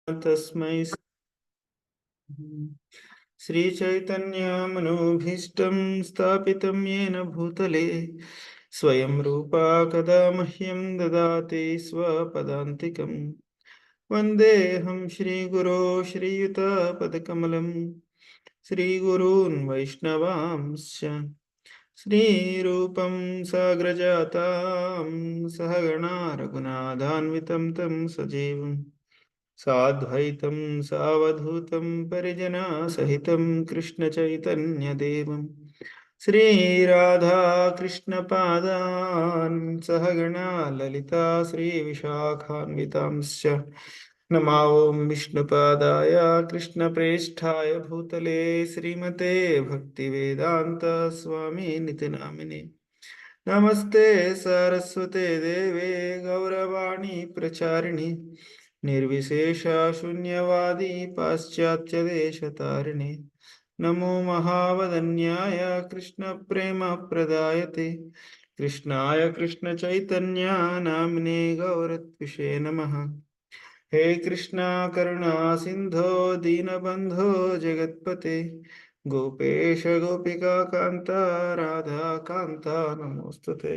तस्मै श्रीचैतन्यमनोभीष्टं स्थापितं येन भूतले स्वयं रूपा कदा मह्यं ददाति स्वपदान्तिकं वन्देऽहं श्रीगुरो श्रीयुतपदकमलं श्रीगुरून् वैष्णवांश्च श्रीरूपं साग्रजातां सहगणा रघुनाथान्वितं तं सजीवम् साद्वैतं सावधूतं परिजनसहितं कृष्णचैतन्यदेवं श्रीराधाकृष्णपादान् सहगणा ललिता श्रीविशाखान्वितांश्च नमो ॐ विष्णुपादाय कृष्णप्रेष्ठाय भूतले श्रीमते भक्तिवेदान्त स्वामिनिति नामिने नमस्ते सरस्वते देवे गौरवाणी प्रचारिणि निर्विशेष शून्यवादी पाश्चात्य देशतारिणे नमो महावदन्याय कृष्ण प्रेम प्रदायते कृष्णाय कृष्ण चैतन्य नाम्ने गौरत्विषे नमः। हे कृष्णा करुणा सिंधो दीनबंधो जगत्पते गोपेश गोपिका कांता राधा कांता नमोस्तुते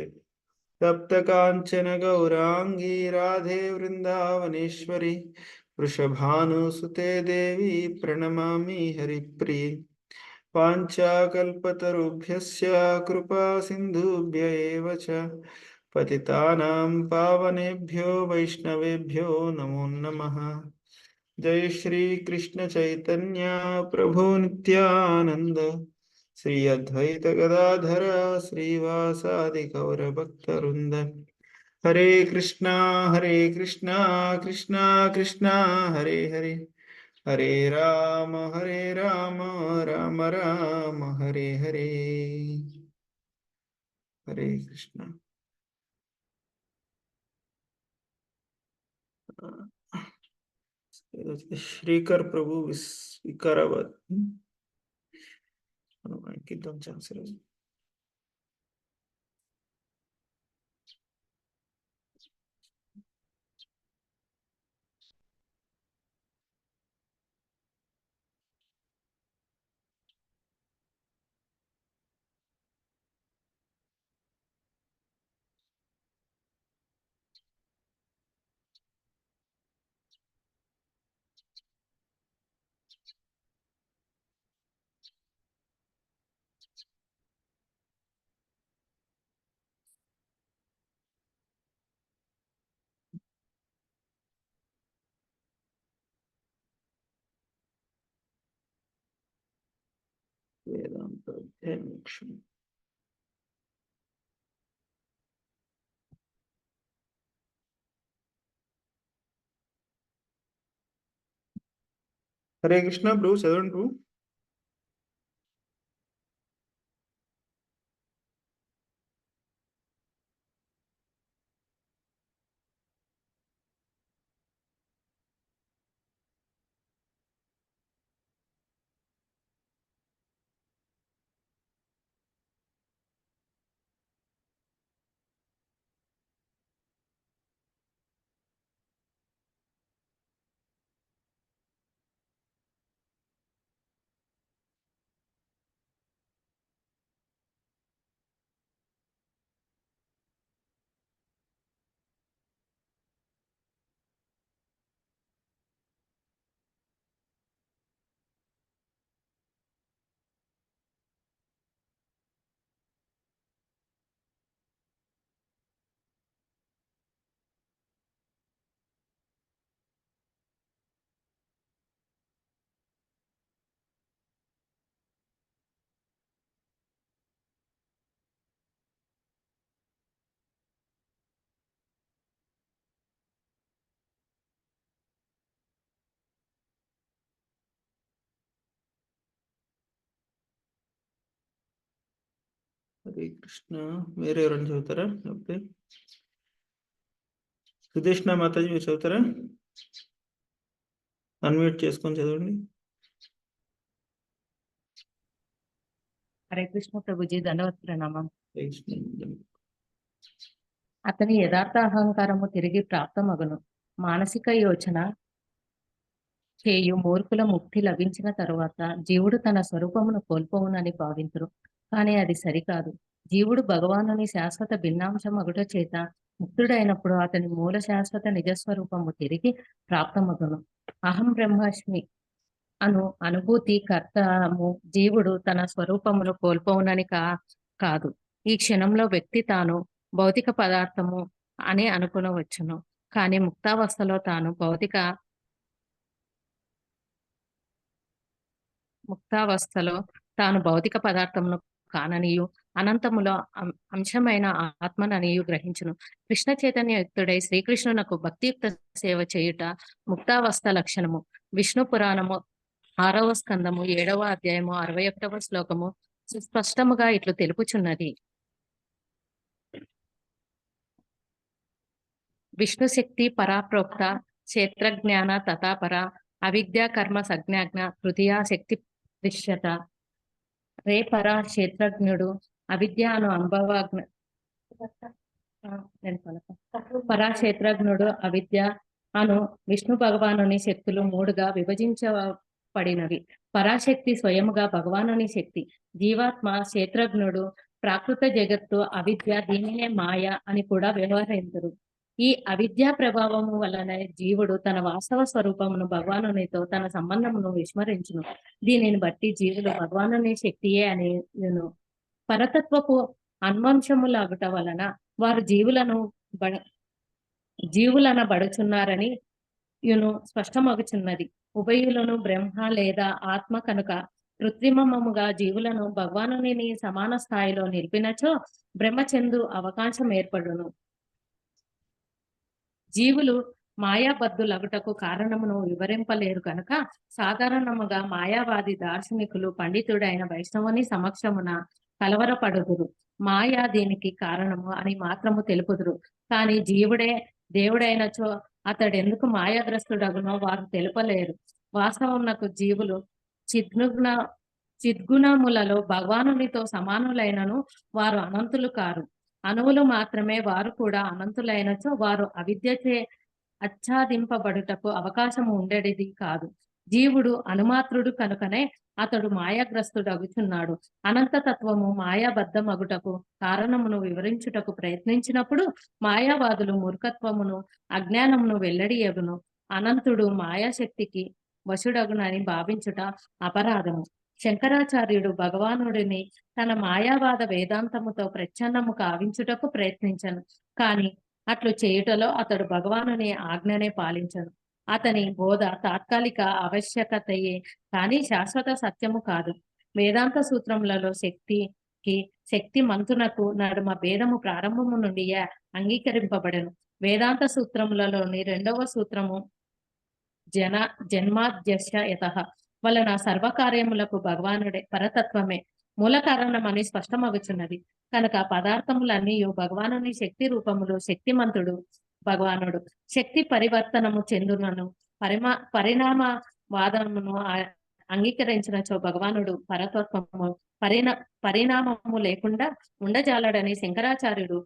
तप्त कांचन गौरांगी राधे वृंदावनेश्वरी वृषभानुसुते देवी प्रणमामि हरिप्रिये पाञ्चाकल्पतरुभ्यश्च कृपा सिन्धुभ्य एव च पतितानां पावनेभ्यो वैष्णवेभ्यो नमो नमः। जय श्री कृष्ण चैतन्य प्रभु नित्यानंद श्री अद्वैत गदाधर श्रीवासादि गौर भक्तवृंद हरे कृष्णा कृष्णा कृष्णा हरे हरे हरे राम राम राम हरे हरे। हरे कृष्णा। శ్రీకర్ ప్రభు వికారాబాద్ మనకి ఛాన్స్ ఈరోజు. వేదాంత అధ్యాయం మోక్షం. హరే కృష్ణ ప్రభు చదవండి ప్రభు. హరే కృష్ణ. వేరే ఎవరైనా చదువుతారా? లేకపోతే సుదేష్ణ మాతాజీ మీరు చదువుతారా? అన్మ్యూట్ చేసుకొని చదవండి. హరే కృష్ణ ప్రభుజీ, దండవత్ ప్రణామం. హరే కృష్ణ. అతని యథార్థ అహంకారము తిరిగి ప్రాప్తమగును. మానసిక యోచన చేయు మూర్ఖుల ముక్తి లభించిన తరువాత జీవుడు తన స్వరూపమును కోల్పోవునని భావింతురు. కానీ అది సరికాదు. జీవుడు భగవానుని శాశ్వత భిన్నాంశం అగుట చేత ముక్తుడైనప్పుడు అతని మూల శాశ్వత నిజస్వరూపము తిరిగి ప్రాప్తమగును. అహం బ్రహ్మాస్మి అను అనుభూతి కర్తము జీవుడు తన స్వరూపమును కోల్పోవునని కాదు. ఈ క్షణంలో వ్యక్తి తాను భౌతిక పదార్థము అని అనుకునవచ్చును. కానీ ముక్తావస్థలో తాను భౌతిక పదార్థమును కాననియు అనంతములో అంశమైన ఆత్మననియు గ్రహించును. కృష్ణ చైతన్యయుక్తుడై శ్రీకృష్ణునకు భక్తియుక్త సేవ చేయుట ముక్తావస్థ లక్షణము. విష్ణు పురాణము 6వ స్కందము 7వ అధ్యాయము 61వ శ్లోకము సుస్పష్టముగా ఇట్లు తెలుపుచున్నది. విష్ణు శక్తి పరాప్రోక్త క్షేత్రజ్ఞాన తథాపర అవిద్యా కర్మ సజ్ఞాజ్ఞ తృతీయ శక్తి దృశ్యత రే పరా క్షేత్రజ్ఞుడు అవిద్యాను అనుభవాజ్ఞ పరాక్షేత్రజ్ఞుడు అవిద్య అను విష్ణు భగవానుని శక్తులు మూడుగా విభజించబడినవి. పరాశక్తి స్వయముగా భగవానుని శక్తి. జీవాత్మ క్షేత్రజ్ఞుడు ప్రాకృత జగత్తు అవిద్య, దీనినే మాయ అని కూడా వ్యవహరించరు. ఈ అవిద్యా ప్రభావము వలన జీవుడు తన వాస్తవ స్వరూపమును భగవానునితో తన సంబంధమును విస్మరించును. దీనిని బట్టి జీవులు భగవానుని శక్తియే అని పరతత్వపు అన్వంశములాగుట వలన వారు జీవులనబడుచున్నారని స్పష్టమగుచున్నది. ఉభయులను బ్రహ్మ లేదా ఆత్మ కనుక కృత్రిమముగా జీవులను భగవానుని సమాన స్థాయిలో నిలిపినచో బ్రహ్మచందు అవకాశం ఏర్పడును. జీవులు మాయాబద్ధులగుటకు కారణమును వివరింపలేరు కనుక సాధారణముగా మాయావాది దార్శనికులు పండితుడైన వైష్ణవుని సమక్షమున కలవరపడుదురు. మాయా దీనికి కారణము అని మాత్రము తెలుపుదురు. కానీ జీవుడే దేవుడైనచో అతడెందుకు మాయాగ్రస్తుడగునో వారు తెలుపలేరు. వాస్తవమునకు జీవులు చిద్గుణములలో భగవానునితో సమానులైనను వారు అనంతులు కారు. అణువులు మాత్రమే. వారు కూడా అనంతులైనచో వారు అవిద్యచే ఆచ్ఛాదింపబడుటకు అవకాశము ఉండేది కాదు. జీవుడు అనుమాత్రుడు కనుకనే అతడు మాయాగ్రస్తుడగుచున్నాడు. అనంతతత్వము మాయాబద్ధమగుటకు కారణమును వివరించుటకు ప్రయత్నించినప్పుడు మాయావాదులు మూర్ఖత్వమును అజ్ఞానమును వెల్లడియగును. అనంతుడు మాయాశక్తికి వశుడగునని భావించుట అపరాధము. శంకరాచార్యుడు భగవానుడిని తన మాయావాద వేదాంతముతో ప్రచ్ఛన్నము కావించుటకు ప్రయత్నించను. కాని అట్లు చేయుటలో అతడు భగవానుని ఆజ్ఞనే పాలించను. అతని బోధ తాత్కాలిక ఆవశ్యకతయే కానీ శాశ్వత సత్యము కాదు. వేదాంత సూత్రములలో శక్తి మంతునకు నడుమ భేదము ప్రారంభము నుండి అంగీకరింపబడను. వేదాంత సూత్రములలోని 2వ సూత్రము జన్మాద్యస్య యతః వలన సర్వకార్యములకు భగవానుడే పరతత్వమే మూల కారణమని స్పష్టమగుచున్నది. కనుక పదార్థములన్నీ భగవానుని శక్తి రూపములు. శక్తిమంతుడు భగవానుడు. శక్తి పరివర్తనము చెందునను పరిణామవాదమును అంగీకరించినచో భగవానుడు పరతత్వము పరిణామము లేకుండా ఉండజాలడని శంకరాచార్యుడు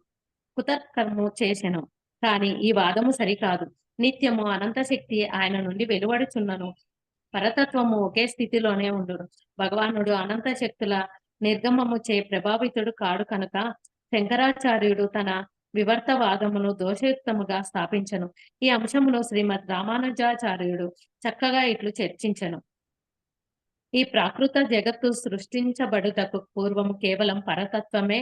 కుతర్కము చేసెను. కానీ ఈ వాదము సరికాదు. నిత్యము అనంత శక్తి ఆయన నుండి వెలువడుచున్నను. పరతత్వము ఒకే స్థితిలోనే ఉండును. భగవానుడు అనంత శక్తుల నిర్గమము చే ప్రభావితుడు కాడు కనుక శంకరాచార్యుడు తన వివర్తవాదమును దోషయుక్తముగా స్థాపించను. ఈ అంశమును శ్రీమద్ రామానుజాచార్యుడు చక్కగా ఇట్లు చర్చించను. ఈ ప్రాకృత జగత్తు సృష్టించబడుటకు పూర్వము కేవలం పరతత్వమే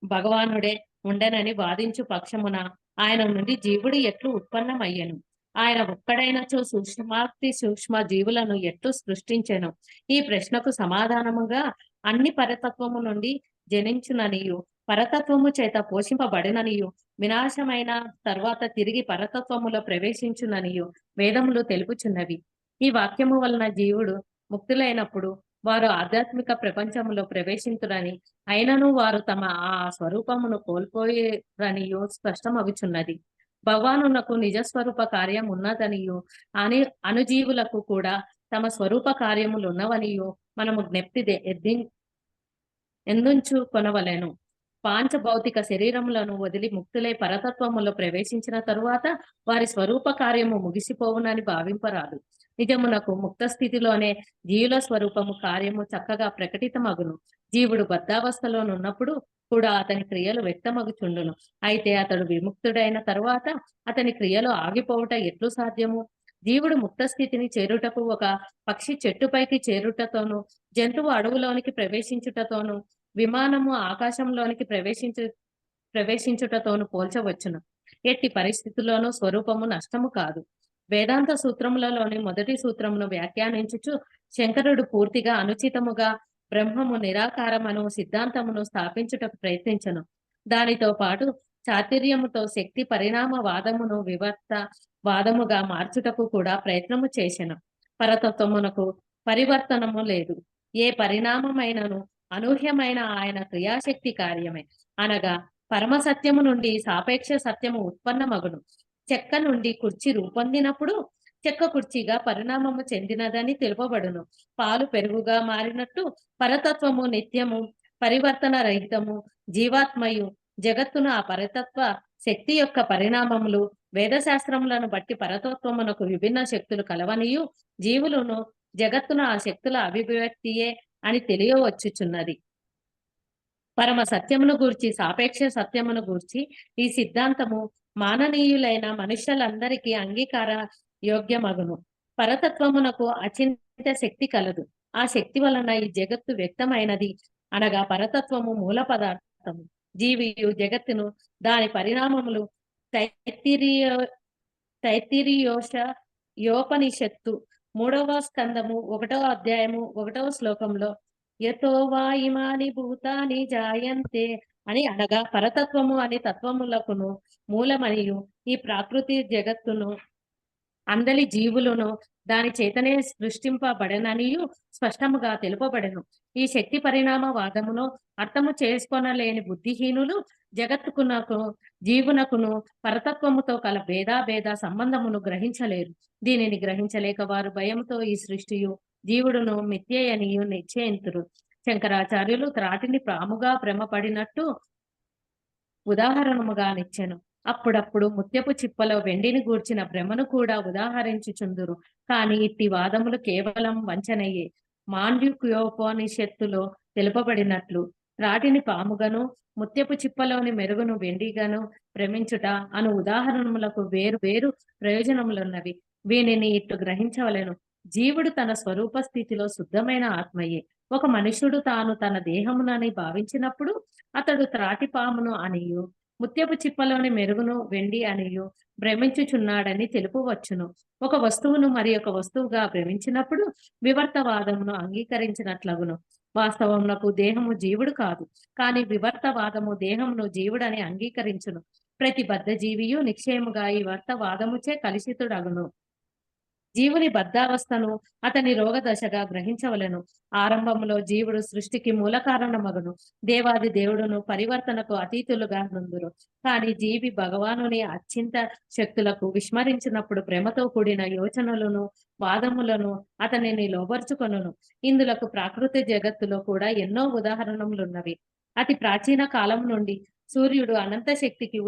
భగవానుడే ఉండెనని వాదించు పక్షమున ఆయన నుండి జీవుడు ఎట్లు ఉత్పన్నమయ్యను? ఆయన ఒక్కడైనచో సూక్ష్మ జీవులను ఎట్లు సృష్టించెను? ఈ ప్రశ్నకు సమాధానముగా అన్ని పరతత్వము నుండి జనించుననియు పరతత్వము చేత పోషింపబడిననియు వినాశమైన తర్వాత తిరిగి పరతత్వములో ప్రవేశించుననియు వేదములు తెలుపుచున్నవి. ఈ వాక్యము వలన జీవుడు ముక్తులైనప్పుడు వారు ఆధ్యాత్మిక ప్రపంచములో ప్రవేశించురని, అయినను వారు తమ ఆ స్వరూపమును కోల్పోయిరనియు స్పష్టమగుచున్నది. భగవానునకు నిజస్వరూప కార్యం ఉన్నదనియు అనుజీవులకు కూడా తమ స్వరూప కార్యములు ఉన్నవనియు మనము జ్ఞప్తి ఎందుంచు కొనవలెను. పాంచభౌతిక శరీరములను వదిలి ముక్తులై పరతత్వములో ప్రవేశించిన తరువాత వారి స్వరూప కార్యము ముగిసిపోవునని భావింపరాదు. నిజమునకు ముక్త స్థితిలోనే జీవుల స్వరూపము కార్యము చక్కగా ప్రకటితమగును. జీవుడు బద్ధావస్థలోనున్నప్పుడు కూడా అతని క్రియలు వ్యక్తమగుచుండును. అయితే అతడు విముక్తుడైన తరువాత అతని క్రియలు ఆగిపోవుట ఎట్లు సాధ్యము? జీవుడు ముక్త స్థితిని చేరుటకు ఒక పక్షి చెట్టుపైకి చేరుటతోను, జంతువు అడవులోనికి ప్రవేశించుటతోను, విమానము ఆకాశంలోనికి ప్రవేశించుటతోను పోల్చవచ్చును. ఎట్టి పరిస్థితుల్లోనూ స్వరూపము నష్టము కాదు. వేదాంత సూత్రములలోని మొదటి సూత్రమును వ్యాఖ్యానించుచు శంకరుడు పూర్తిగా అనుచితముగా బ్రహ్మము నిరాకారమను సిద్ధాంతమును స్థాపించుటకు ప్రయత్నించను. దానితో పాటు చాతుర్యముతో శక్తి పరిణామ వాదమును వివర్త వాదముగా మార్చుటకు కూడా ప్రయత్నము చేసెను. పరతత్వమునకు పరివర్తనము లేదు. ఏ పరిణామమైనను అనూహ్యమైన ఆయన క్రియాశక్తి కార్యమే. అనగా పరమసత్యము నుండి సాపేక్ష సత్యము ఉత్పన్నమగును. చెక్క నుండి కుర్చీ రూపొందినప్పుడు చెక్క కుర్చీగా పరిణామము చెందినదని తెలుపబడును. పాలు పెరుగుగా మారినట్టు పరతత్వము నిత్యము పరివర్తన రహితము జీవాత్మయు జగత్తును ఆ పరతత్వ శక్తి యొక్క పరిణామములు వేదశాస్త్రములను బట్టి పరతత్వమునకు విభిన్న శక్తులు కలవనియు జీవులను జగత్తును ఆ శక్తుల అభివ్యక్తియే అని తెలియవచ్చుచున్నది. పరమ సత్యమును గూర్చి సాపేక్ష సత్యమును గూర్చి ఈ సిద్ధాంతము మాననీయులైన మనుష్యులందరికీ అంగీకార యోగ్యమగును. పరతత్వమునకు అచింత శక్తి కలదు. ఆ శక్తి వలన ఈ జగత్తు వ్యక్తమైనది. అనగా పరతత్వము మూల పదార్థము. జీవియు జగత్తును దాని పరిణామములు తైత్తిరీయో తైత్తిరీయోష యోపనిషత్తు 3వ స్కందము 1వ అధ్యాయము 1వ శ్లోకంలో యతో వా ఇమాని భూతాని జాయంతే అని అనగా పరతత్వము అని తత్వములకును మూలమనియు ఈ ప్రాకృతి జగత్తును అందలి జీవులను దాని చేతనే సృష్టింపబడననియు స్పష్టముగా తెలుపబడెను. ఈ శక్తి పరిణామ వాదమును అర్థము చేసుకొనలేని బుద్ధిహీనులు జగత్తుకునకు జీవునకును పరతత్వముతో కల భేద సంబంధమును గ్రహించలేరు. దీనిని గ్రహించలేక వారు భయముతో ఈ సృష్టియు జీవుడును మిథ్యయనియు నిశ్చయింతురు. శంకరాచార్యులు త్రాటిని ప్రాముగా భ్రమపడినట్టు ఉదాహరణముగా నిచ్చెను. అప్పుడప్పుడు ముత్యపు చిప్పలో వెండిని గూర్చిన భ్రమను కూడా ఉదాహరించుచుందురు. కాని ఇట్టి వాదములు కేవలం వంచనయే. మాండ్యుక్యోపనిషత్తులో తెలుపబడినట్లు త్రాటిని పాముగను ముత్యపు చిప్పలోని మెరుగును వెండిగాను భ్రమించుట అను ఉదాహరణములకు వేరు వేరు ప్రయోజనములున్నవి. వీనిని ఇట్టు గ్రహించవలెను. జీవుడు తన స్వరూప స్థితిలో శుద్ధమైన ఆత్మయే. ఒక మనుష్యుడు తాను తన దేహమునని భావించినప్పుడు అతడు త్రాటి పామును అనియు ముత్యపు చిప్పలోని మెరుగును వెండి అనియు భ్రమించుచున్నాడని తెలుపవచ్చును. ఒక వస్తువును మరి ఒక వస్తువుగా భ్రమించినప్పుడు వివర్తవాదమును అంగీకరించినట్లగును. వాస్తవమునకు దేహము జీవుడు కాదు, కానీ వివర్తవాదము దేహమును జీవుడని అంగీకరించును. ప్రతి బద్ధ జీవియు నిశ్చయముగా ఈ వర్తవాదముచే కలుషితుడగును. జీవుని బద్ధావస్థను అతని రోగదశగా గ్రహించవలెను. ఆరంభంలో జీవుడు సృష్టికి మూల కారణమగును. దేవాది దేవుడును పరివర్తనకు అతీతులుగా నుందురు. కానీ జీవి భగవానుని అచ్చింత శక్తులకు విస్మరించినప్పుడు భ్రమతో కూడిన యోచనలను వాదములను అతనిని లోబర్చుకొనును. ఇందులకు ప్రాకృతి జగత్తులో కూడా ఎన్నో ఉదాహరణలున్నవి. అతి ప్రాచీన కాలం నుండి సూర్యుడు అనంత శక్తికి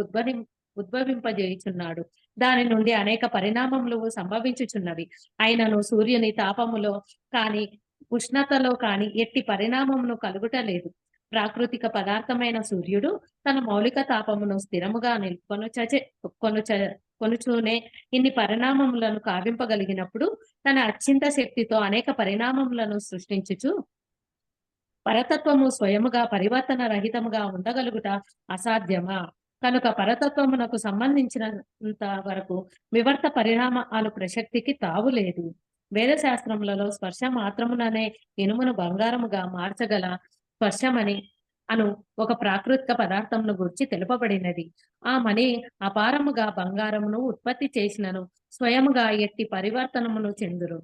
ఉద్భవింపజేయుచున్నాడు. దాని నుండి అనేక పరిణామములు సంభవించుచున్నవి. అయినను సూర్యుని తాపములో కాని ఉష్ణతలో కాని ఎట్టి పరిణామమును కలుగుటలేదు. ప్రాకృతిక పదార్థమైన సూర్యుడు తన మౌలిక తాపమును స్థిరముగా కొనుచూనే ఇన్ని పరిణామములను కావింపగలిగినప్పుడు తన అచ్చింత శక్తితో అనేక పరిణామములను సృష్టించుచు పరతత్వము స్వయముగా పరివర్తన రహితముగా ఉండగలుగుట అసాధ్యమా? కనుక పరతత్వమునకు సంబంధించినంత వరకు వివర్త పరిణామాలు ప్రసక్తికి తావు లేదు. వేదశాస్త్రములలో స్పర్శ మాత్రముననే ఇనుమును బంగారముగా మార్చగల స్పర్శమని అను ఒక ప్రాకృతిక పదార్థమును గురించి తెలుపబడినది. ఆ మణి అపారముగా బంగారమును ఉత్పత్తి చేసినను స్వయముగా ఎట్టి పరివర్తనమును చెందురు.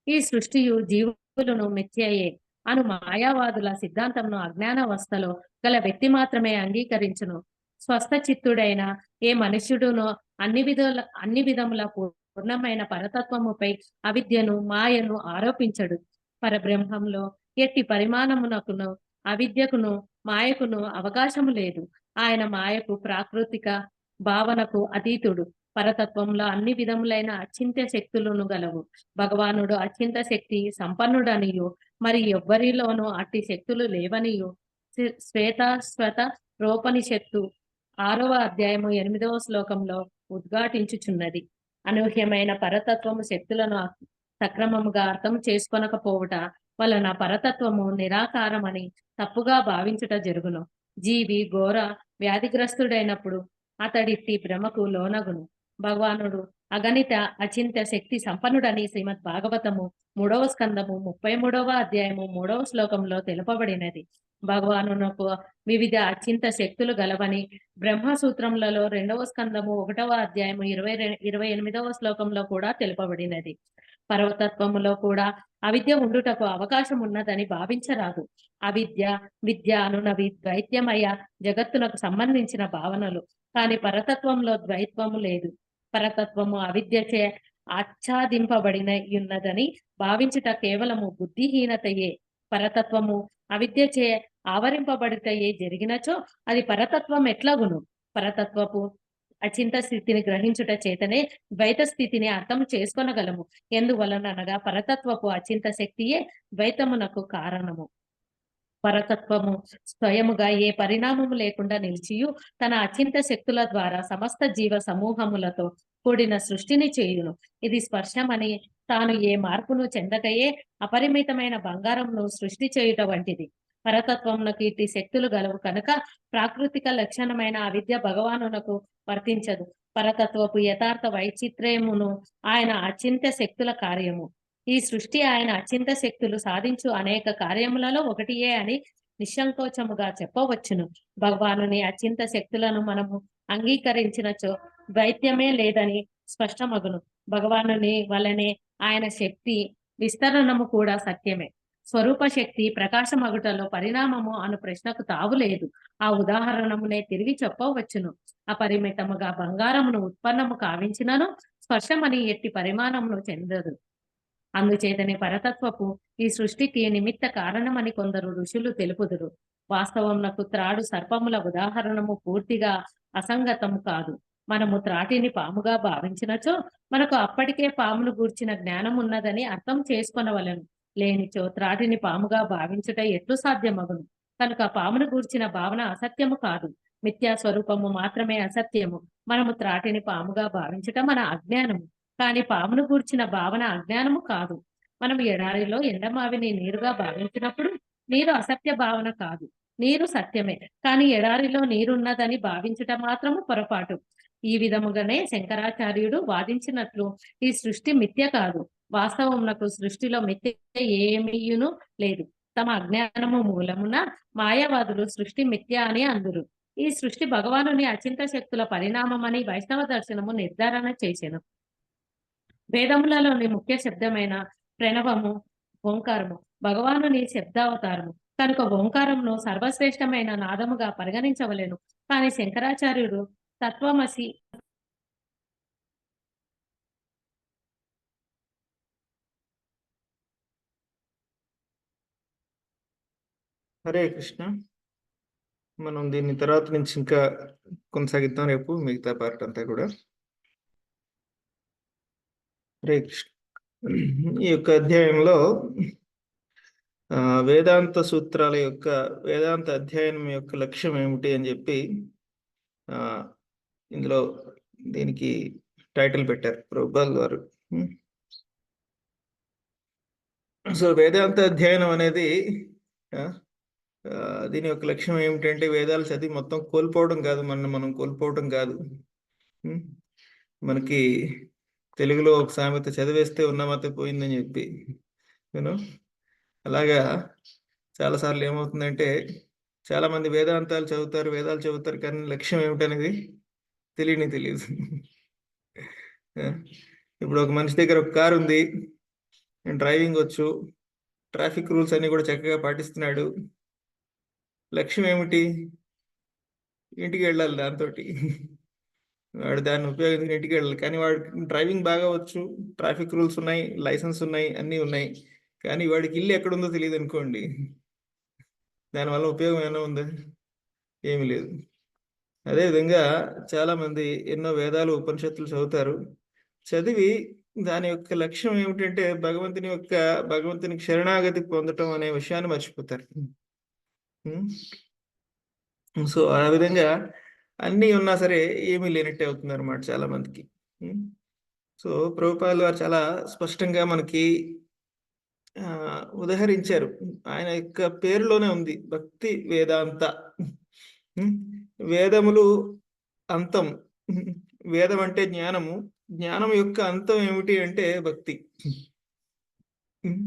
ఈ సృష్టియు జీవులను మిథ్యయే అను మాయావాదుల సిద్ధాంతమును అజ్ఞానావస్థలో గల వ్యక్తి మాత్రమే అంగీకరించును. స్వస్థ చిత్తుడైన ఏ మనుష్యుడునో అన్ని విధముల పూర్ణమైన పరతత్వముపై అవిద్యను మాయను ఆరోపించడు. పరబ్రహ్మంలో ఎట్టి పరిమాణమునకును అవిద్యకును మాయకును అవకాశము లేదు. ఆయన మాయకు ప్రాకృతిక భావనకు అతీతుడు. పరతత్వంలో అన్ని విధములైన అచింత్య శక్తులను గలవు. భగవానుడు అచింత శక్తి సంపన్నుడనియు, మరి ఎవ్వరిలోనూ అట్టి శక్తులు లేవనియు శ్వేతాశ్వత రోపనిషత్తు 6వ అధ్యాయము 8వ శ్లోకంలో ఉద్ఘాటించుచున్నది. అనూహ్యమైన పరతత్వము శక్తులను సక్రమముగా అర్థం చేసుకొనకపోవుట వలన పరతత్వము నిరాకారమని తప్పుగా భావించుట జరుగును. జీవి ఘోర వ్యాధిగ్రస్తుడైనప్పుడు అతడిట్టి భ్రమకు లోనగును. భగవానుడు అగణిత అచింత్య శక్తి సంపన్నుడని శ్రీమద్ భాగవతము 3వ స్కందము 33వ అధ్యాయము 3వ శ్లోకంలో తెలుపబడినది. భగవానునకు వివిధ అచింత శక్తులు గలవని బ్రహ్మసూత్రములలో 2వ స్కందము 1వ అధ్యాయము 28వ శ్లోకంలో కూడా తెలుపబడినది. పరతత్వములో కూడా అవిద్య ఉండుటకు అవకాశం ఉన్నదని భావించరాదు. అవిద్య, విద్య అనునవి ద్వైత్యమయ జగత్తునకు సంబంధించిన భావనలు. కానీ పరతత్వంలో ద్వైత్వము లేదు. పరతత్వము అవిద్యచే ఆచ్ఛాదింపబడిన ఉన్నదని భావించుట కేవలము బుద్ధిహీనతయే. పరతత్వము అవిద్యచే ఆవరింపబడితయే జరిగినచో అది పరతత్వం ఎట్లగును? పరతత్వపు అచింత స్థితిని గ్రహించుట చేతనే ద్వైత స్థితిని అర్థం చేసుకొనగలము. ఎందువలననగా పరతత్వపు అచింత శక్తియే ద్వైతమునకు కారణము. పరతత్వము స్వయముగా ఏ పరిణామము లేకుండా నిలిచియు తన అచింత శక్తుల ద్వారా సమస్త జీవ సమూహములతో కూడిన సృష్టిని చేయును. ఇది స్పర్శమని తాను ఏ మార్పును చెందకయే అపరిమితమైన బంగారంను సృష్టి చేయుట వంటిది. పరతత్వమునకు ఇట్టి శక్తులు గలవు కనుక ప్రాకృతిక లక్షణమైన అవిద్య భగవానునకు వర్తించదు. పరతత్వపు యథార్థ వైచిత్ర్యమును ఆయన అచింత్య శక్తుల కార్యము. ఈ సృష్టి ఆయన అచింత శక్తులు సాధించు అనేక కార్యములలో ఒకటియే అని నిస్సంకోచముగా చెప్పవచ్చును. భగవానుని అచింత శక్తులను మనము అంగీకరించినచో ద్వైత్యమే లేదని స్పష్టమగును. భగవానుని వలనే ఆయన శక్తి విస్తరణము కూడా సత్యమే. స్వరూప శక్తి ప్రకాశమగుటలో పరిణామము అను ప్రశ్నకు తావు లేదు. ఆ ఉదాహరణమునే తిరిగి చెప్పవచ్చును. అపరిమితముగా బంగారమును ఉత్పన్నము కావించినను స్పర్శమని ఎట్టి పరిమాణమును చెందదు. అందుచేతనే పరతత్వపు ఈ సృష్టికి నిమిత్త కారణమని కొందరు ఋషులు తెలుపుదురు. వాస్తవమునకు త్రాడు సర్పముల ఉదాహరణము పూర్తిగా అసంగతము కాదు. మనము త్రాటిని పాముగా భావించినచో మనకు అప్పటికే పామును గూర్చిన జ్ఞానం ఉన్నదని అర్థం చేసుకొనవలెను. లేనిచో త్రాటిని పాముగా భావించుట ఎట్లు సాధ్యమగును? కనుక పామును గూర్చిన భావన అసత్యము కాదు, మిథ్యా స్వరూపము మాత్రమే అసత్యము. మనము త్రాటిని పాముగా భావించుట మన అజ్ఞానము. కానీ పామును గూర్చిన భావన అజ్ఞానము కాదు. మనం ఎడారిలో ఎండమావిని నీరుగా భావించినప్పుడు నీరు అసత్య భావన కాదు, నీరు సత్యమే. కానీ ఎడారిలో నీరున్నదని భావించుట మాత్రము పొరపాటు. ఈ విధముగానే శంకరాచార్యుడు వాదించినట్లు ఈ సృష్టి మిథ్య కాదు. వాస్తవమునకు సృష్టిలో మిథ్య ఏమీయును లేదు. తమ అజ్ఞానము మూలమున మాయావాదులు సృష్టి మిథ్య అని అందురు. ఈ సృష్టి భగవానుని అచింత శక్తుల పరిణామమని వైష్ణవ దర్శనము నిర్ధారణ చేసెను. వేదములలోని ముఖ్య శబ్దమైన ప్రణవము ఓంకారము భగవానుని శబ్దావతారము కనుక ఓంకారమును సర్వశ్రేష్టమైన నాదముగా పరిగణించవలెను. కానీ శంకరాచార్యుడు తత్వమసి హరే కృష్ణ. మనం దీన్ని తర్వాత నుంచి ఇంకా కొనసాగిద్దాం రేపు మిగతా పార్ట్ అంతా కూడా. హరే కృష్ణ. ఈ యొక్క అధ్యాయంలో వేదాంత సూత్రాల యొక్క వేదాంత అధ్యయనం యొక్క లక్ష్యం ఏమిటి అని చెప్పి ఇందులో దీనికి టైటిల్ పెట్టారు ప్రభుపాల్ గారు. సో వేదాంత అధ్యయనం అనేది దీని యొక్క లక్ష్యం ఏమిటంటే వేదాలు చదివి మొత్తం కోల్పోవడం కాదు, మనం కోల్పోవడం కాదు. మనకి తెలుగులో ఒక సామెత చదివేస్తే ఉన్నమతే పోయిందని చెప్పి యూనో అలాగా చాలాసార్లు ఏమవుతుందంటే చాలామంది వేదాంతాలు చదువుతారు కానీ లక్ష్యం ఏమిటనేది తెలియదు. ఇప్పుడు ఒక మనిషి దగ్గర ఒక కారు ఉంది, డ్రైవింగ్ వచ్చు, ట్రాఫిక్ రూల్స్ అన్ని కూడా చక్కగా పాటిస్తున్నాడు. లక్ష్యం ఏమిటి? ఇంటికి వెళ్ళాలి దాంతో. వాడు దాన్ని ఉపయోగించుకుని ఇంటికి వెళ్ళాలి. కానీ వాడు డ్రైవింగ్ బాగా వచ్చు, ట్రాఫిక్ రూల్స్ ఉన్నాయి, లైసెన్స్ ఉన్నాయి, అన్నీ ఉన్నాయి. కానీ వాడికి ఇల్లు ఎక్కడుందో తెలియదు అనుకోండి, దానివల్ల ఉపయోగం ఏమైనా ఉందా? ఏమీ లేదు. అదేవిధంగా చాలామంది ఎన్నో వేదాలు, ఉపనిషత్తులు చదువుతారు. చదివి దాని యొక్క లక్ష్యం ఏమిటంటే భగవంతునికి శరణాగతి పొందటం అనే విషయాన్ని మర్చిపోతారు. హ్మ్. సో, ఆ విధంగా అన్నీ ఉన్నా సరే ఏమీ లేనట్టే అవుతుందన్నమాట చాలా మందికి. హ్మ్. సో, ప్రభుపాదుల వారు చాలా స్పష్టంగా మనకి ఉదహరించారు. ఆయన యొక్క పేరులోనే ఉంది భక్తి వేదాంత. హ్మ్. వేదములు అంతం. వేదం అంటే జ్ఞానము. జ్ఞానం యొక్క అంతం ఏమిటి అంటే భక్తి. హ్మ్.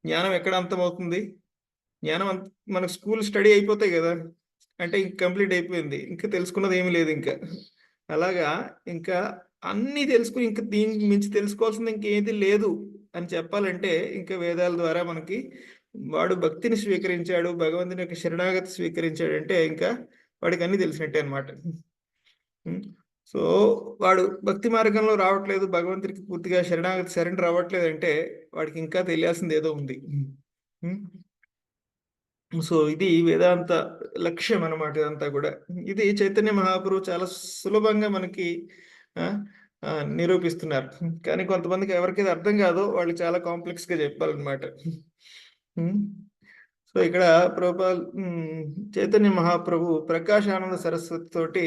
జ్ఞానం ఎక్కడ అంతమవుతుంది? జ్ఞానం మనకు స్కూల్ స్టడీ అయిపోతాయి గదా! అంటే ఇంక కంప్లీట్ అయిపోయింది. ఇంకా తెలుసుకున్నది ఏమి లేదు ఇంకా. అలాగా ఇంకా అన్నీ తెలుసుకొని ఇంక దీనికి మించి తెలుసుకోవాల్సింది ఇంకేది లేదు అని చెప్పాలంటే ఇంకా వేదాల ద్వారా మనకి వాడు భక్తిని స్వీకరించాడు, భగవంతుని యొక్క శరణాగతి స్వీకరించాడంటే ఇంకా వాడికి అన్నీ తెలిసినట్టే అన్నమాట. హ్మ్. సో, వాడు భక్తి మార్గంలో రావట్లేదు, భగవంతుడికి పూర్తిగా సరెండర్ అవ్వట్లేదంటే వాడికి ఇంకా తెలియాల్సిందేదో ఉంది. హ్మ్. సో, ఇది వేదాంత లక్ష్యం అన్నమాట ఇదంతా గూడా. ఇది చైతన్య మహాప్రభు చాలా సులభంగా మనకి ఆహ్, నిరూపిస్తున్నారు. కానీ కొంతమందికి ఎవరికైతే అర్థం కాదో వాళ్ళు చాలా కాంప్లెక్స్‌గా చెప్పాలన్నమాట. హ్మ్. సో, ఇక్కడ చైతన్య మహాప్రభు ప్రకాశానంద సరస్వతి తోటి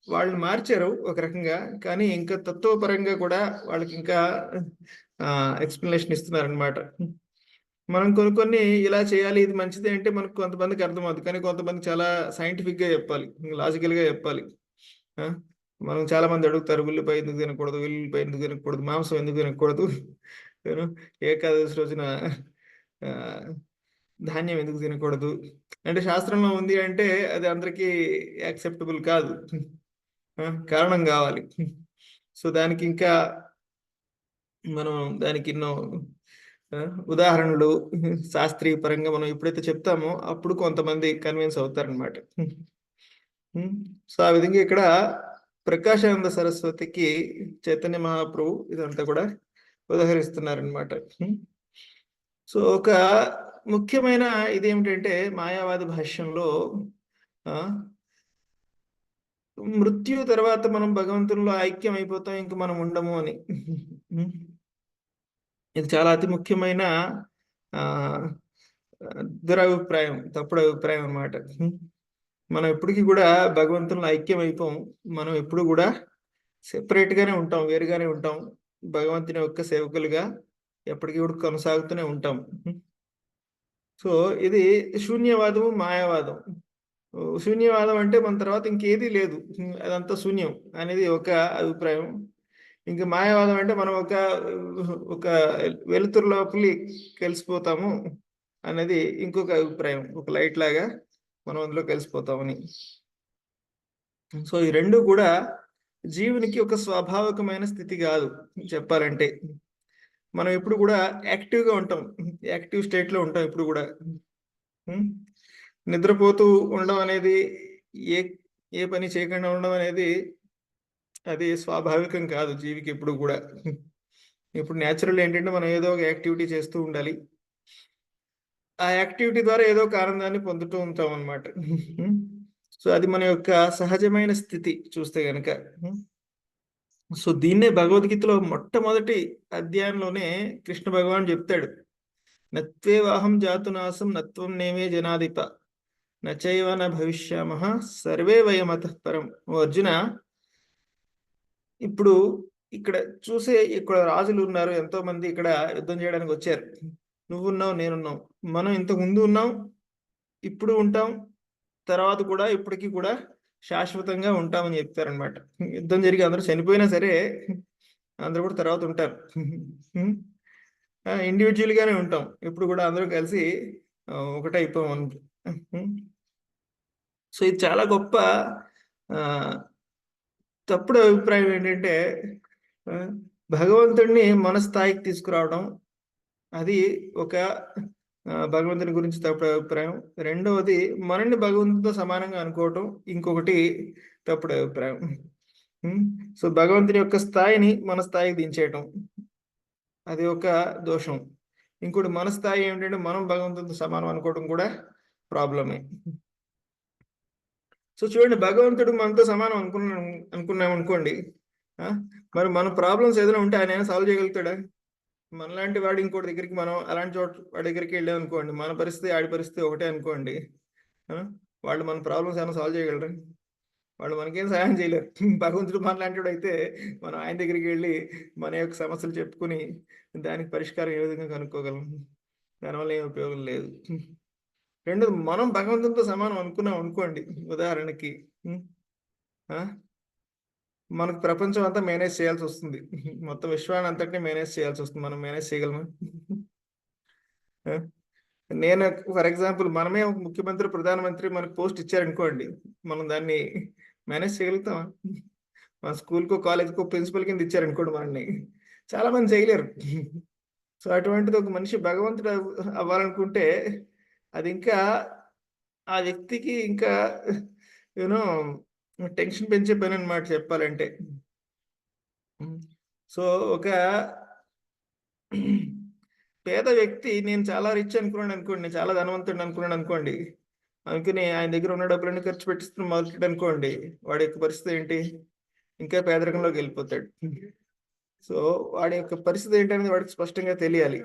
వాళ్ళని మార్చారు ఒక రకంగా. కానీ ఇంకా తత్వపరంగా కూడా వాళ్ళకింకా ఎక్స్‌ప్లనేషన్ ఇస్తున్నారన్నమాట. మనం కొన్ని కొన్ని ఇలా చేయాలి, ఇది మంచిదే అంటే మనకు కొంతమందికి అర్థమవుద్ది. కానీ కొంతమందికి చాలా సైంటిఫిక్‌గా చెప్పాలి. లాజికల్‌గా చెప్పాలి. ఆ! మనం చాలామంది అడుగుతారు ఉల్లిపాయ ఎందుకు తినకూడదు? వెల్లుల్లిపాయ ఎందుకు తినకూడదు? మాంసం ఎందుకు తినకూడదు? యూనో ఏకాదశి రోజున ఆహ్, ధాన్యం ఎందుకు తినకూడదు? అంటే శాస్త్రంలో ఉంది అంటే అది అందరికీ యాక్సెప్టబుల్ కాదు. కారణం గావాలి. సో, దానికింకా మనం దానికెన్నో ఉదాహరణలు శాస్త్రీయ పరంగా మనం ఎప్పుడైతే చెప్తామో అప్పుడు కొంతమంది కన్విన్స్ అవుతారనమాట. హ్మ్. సో, ఆ విధంగా ఇక్కడ ప్రకాశానంద సరస్వతికి చైతన్య మహాప్రభు ఇదంతా కూడా ఉదహరిస్తున్నారనమాట. హ్మ్. సో, ఒక ముఖ్యమైన ఇదేమిటంటే మాయావాది భాష్యంలో ఆహ్, మృత్యు తర్వాత మనం భగవంతునిలో ఐక్యం అయిపోతాం. ఇంక మనం ఉండము అని. హ్మ్. ఇది చాలా అతి ముఖ్యమైన ఆహ్, దురభిప్రాయం. తప్పుడు అభిప్రాయం అన్నమాట. హ్మ్. మనం ఎప్పటికి గూడా భగవంతునిలో ఐక్యం అయిపోము. మనం ఎప్పుడు గూడా సెపరేట్‌గానే ఉంటాం. వేరుగానే ఉంటాం. భగవంతుని యొక్క సేవకులుగా ఎప్పటికి కూడా కొనసాగుతూనే ఉంటాం. హ్మ్. సో, ఇది శూన్యవాదము, మాయావాదం. శూన్యవాదం అంటే మన తర్వాత ఇంకేది లేదు. అదంతా శూన్యం అనేది ఒక అభిప్రాయం. ఇంక మాయావాదం అంటే మనం ఒక వెలుతురు లోపలి కలిసిపోతాము అనేది ఇంకొక అభిప్రాయం. ఒక లైట్ లాగా మనం అందులో కలిసిపోతామని. సో, ఈ 2 కూడా జీవునికి ఒక స్వాభావికమైన స్థితి గాదు చెప్పాలంటే. మనం ఎప్పుడు గూడా యాక్టివ్‌గా ఉంటాం. యాక్టివ్ స్టేట్‌లో ఉంటాం ఎప్పుడు గూడా. హ్మ్. నిద్రపోతూ ఉండడం అనేది ఏ ఏ పని చేయకుండా ఉండడం అనేది అది స్వాభావికం కాదు జీవికి ఎప్పుడు గూడా. ఇప్పుడు నేచురల్ ఏంటంటే మనం ఏదో ఒక యాక్టివిటీ చేస్తూ ఉండాలి. ఆ యాక్టివిటీ ద్వారా ఏదో ఒక ఆనందాన్ని పొందుతూ ఉంటామనమాట. హ్మ్. సో, అది మన యొక్క సహజమైన స్థితి చూస్తే గనక. హ్మ్. సో, దీన్నే భగవద్గీతలో మొట్టమొదటి అధ్యాయంలోనే కృష్ణ భగవానుడు జెప్తాడు. నత్వేవాహం జాతునాసం నత్వం నేమే జనాధిప నచైవ న భవిష్యామః సర్వే వయమతః పరం. ఓ అర్జున, ఇప్పుడు ఇక్కడ రాజులున్నారు. ఎంతోమంది ఇక్కడ యుద్ధం చేయడానికొచ్చారు. నువ్వున్నావు, నేనున్నాం. మనం ఇంతకు ముందు ఉన్నాం, ఇప్పుడు ఉంటాం, తర్వాత కూడా ఇప్పటికి కూడా శాశ్వతంగా ఉంటామని చెప్తారనమాట. యుద్ధం జరిగి అందరూ చనిపోయినా సరే, అందరూ కూడా తర్వాత ఉంటారు. హ్మ్. ఇండివిడ్యుయల్‌గానే ఉంటాం. ఎప్పుడు కూడా అందరూ కలిసి ఒకటైపోమని. హ్మ్. సో, ఇది చాలా గొప్ప ఆహ్, తప్పుడు అభిప్రాయం ఏంటంటే ఆహ్, భగవంతుడిని మన స్థాయికి తీసుకురావడం అది ఒక భగవంతుని గురించి తప్పుడు అభిప్రాయం. రెండవది మనల్ని భగవంతుడితో సమానంగా అనుకోవటం ఇంకొకటి తప్పుడు అభిప్రాయం. హ్మ్. సో, భగవంతుని యొక్క స్థాయిని మన స్థాయికి దించేయటం. అది ఒక దోషం. ఇంకోటి మన స్థాయి ఏమిటంటే మనం భగవంతునితో సమానం అనుకోవడం కూడా ప్రాబ్లమే. సో చూడండి, భగవంతుడు మనతో సమానం అనుకున్నాం అనుకోండి. మరి మన ప్రాబ్లమ్స్ ఏదైనా ఉంటే ఆయన సాల్వ్ చేయగలుగుతాడా? మనలాంటి వాడు ఇంకోటి దగ్గరికి, మనం అలాంటి చోట వాడి దగ్గరికి వెళ్ళాం అనుకోండి, మన పరిస్థితి ఆడి పరిస్థితి ఒకటే అనుకోండి. వాళ్ళు మన ప్రాబ్లమ్స్ ఏమైనా సాల్వ్ చేయగలరా? వాళ్ళు మనకేం సహాయం చేయలేరు. భగవంతుడు మనలాంటి వాడు అయితే మనం ఆయన దగ్గరికి వెళ్ళి మన యొక్క సమస్యలు చెప్పుకుని దానికి పరిష్కారం ఏ విధంగా కనుక్కోగలం? దానివల్ల ఏం ఉపయోగం లేదు. రెండోది, మనం భగవంతునితో సమానం అనుకున్నాం అనుకోండి, ఉదాహరణకి మనకు ప్రపంచం అంతా మేనేజ్ చేయాల్సి వస్తుంది. మొత్తం విశ్వాన్ని అంతటినీ మేనేజ్ చేయాల్సి వస్తుంది. మనం మేనేజ్ చేయగలమా? నేను ఫర్ ఎగ్జాంపుల్, మనమే ఒక ముఖ్యమంత్రి, ప్రధానమంత్రి మనకు పోస్ట్ ఇచ్చారనుకోండి, మనం దాన్ని మేనేజ్ చేయగలుగుతామా? మన స్కూల్కో కాలేజ్కో ప్రిన్సిపల్ కింద ఇచ్చారనుకోండి మనల్ని, చాలా మంది చేయలేరు. సో అటువంటిది ఒక మనిషి భగవంతుడు అవ్వాలనుకుంటే అది ఇంకా ఆ వ్యక్తికి ఇంకా యూనో టెన్షన్ పెంచే పని అన్నమాట చెప్పాలంటే. సో ఒక పేద వ్యక్తి, నేను చాలా రిచ్ అనుకున్నాను అనుకోండి, నేను చాలా ధనవంతుడిని అనుకున్నాను అనుకోండి, అనుకుని ఆయన దగ్గర ఉన్న డబ్బులన్నీ ఖర్చు పెట్టిస్తున్న మొదలుపెట్టాడు అనుకోండి, వాడి యొక్క పరిస్థితి ఏంటి? ఇంకా పేదరికంలోకి వెళ్ళిపోతాడు. సో వాడి యొక్క పరిస్థితి ఏంటనేది వాడికి స్పష్టంగా తెలియాలి.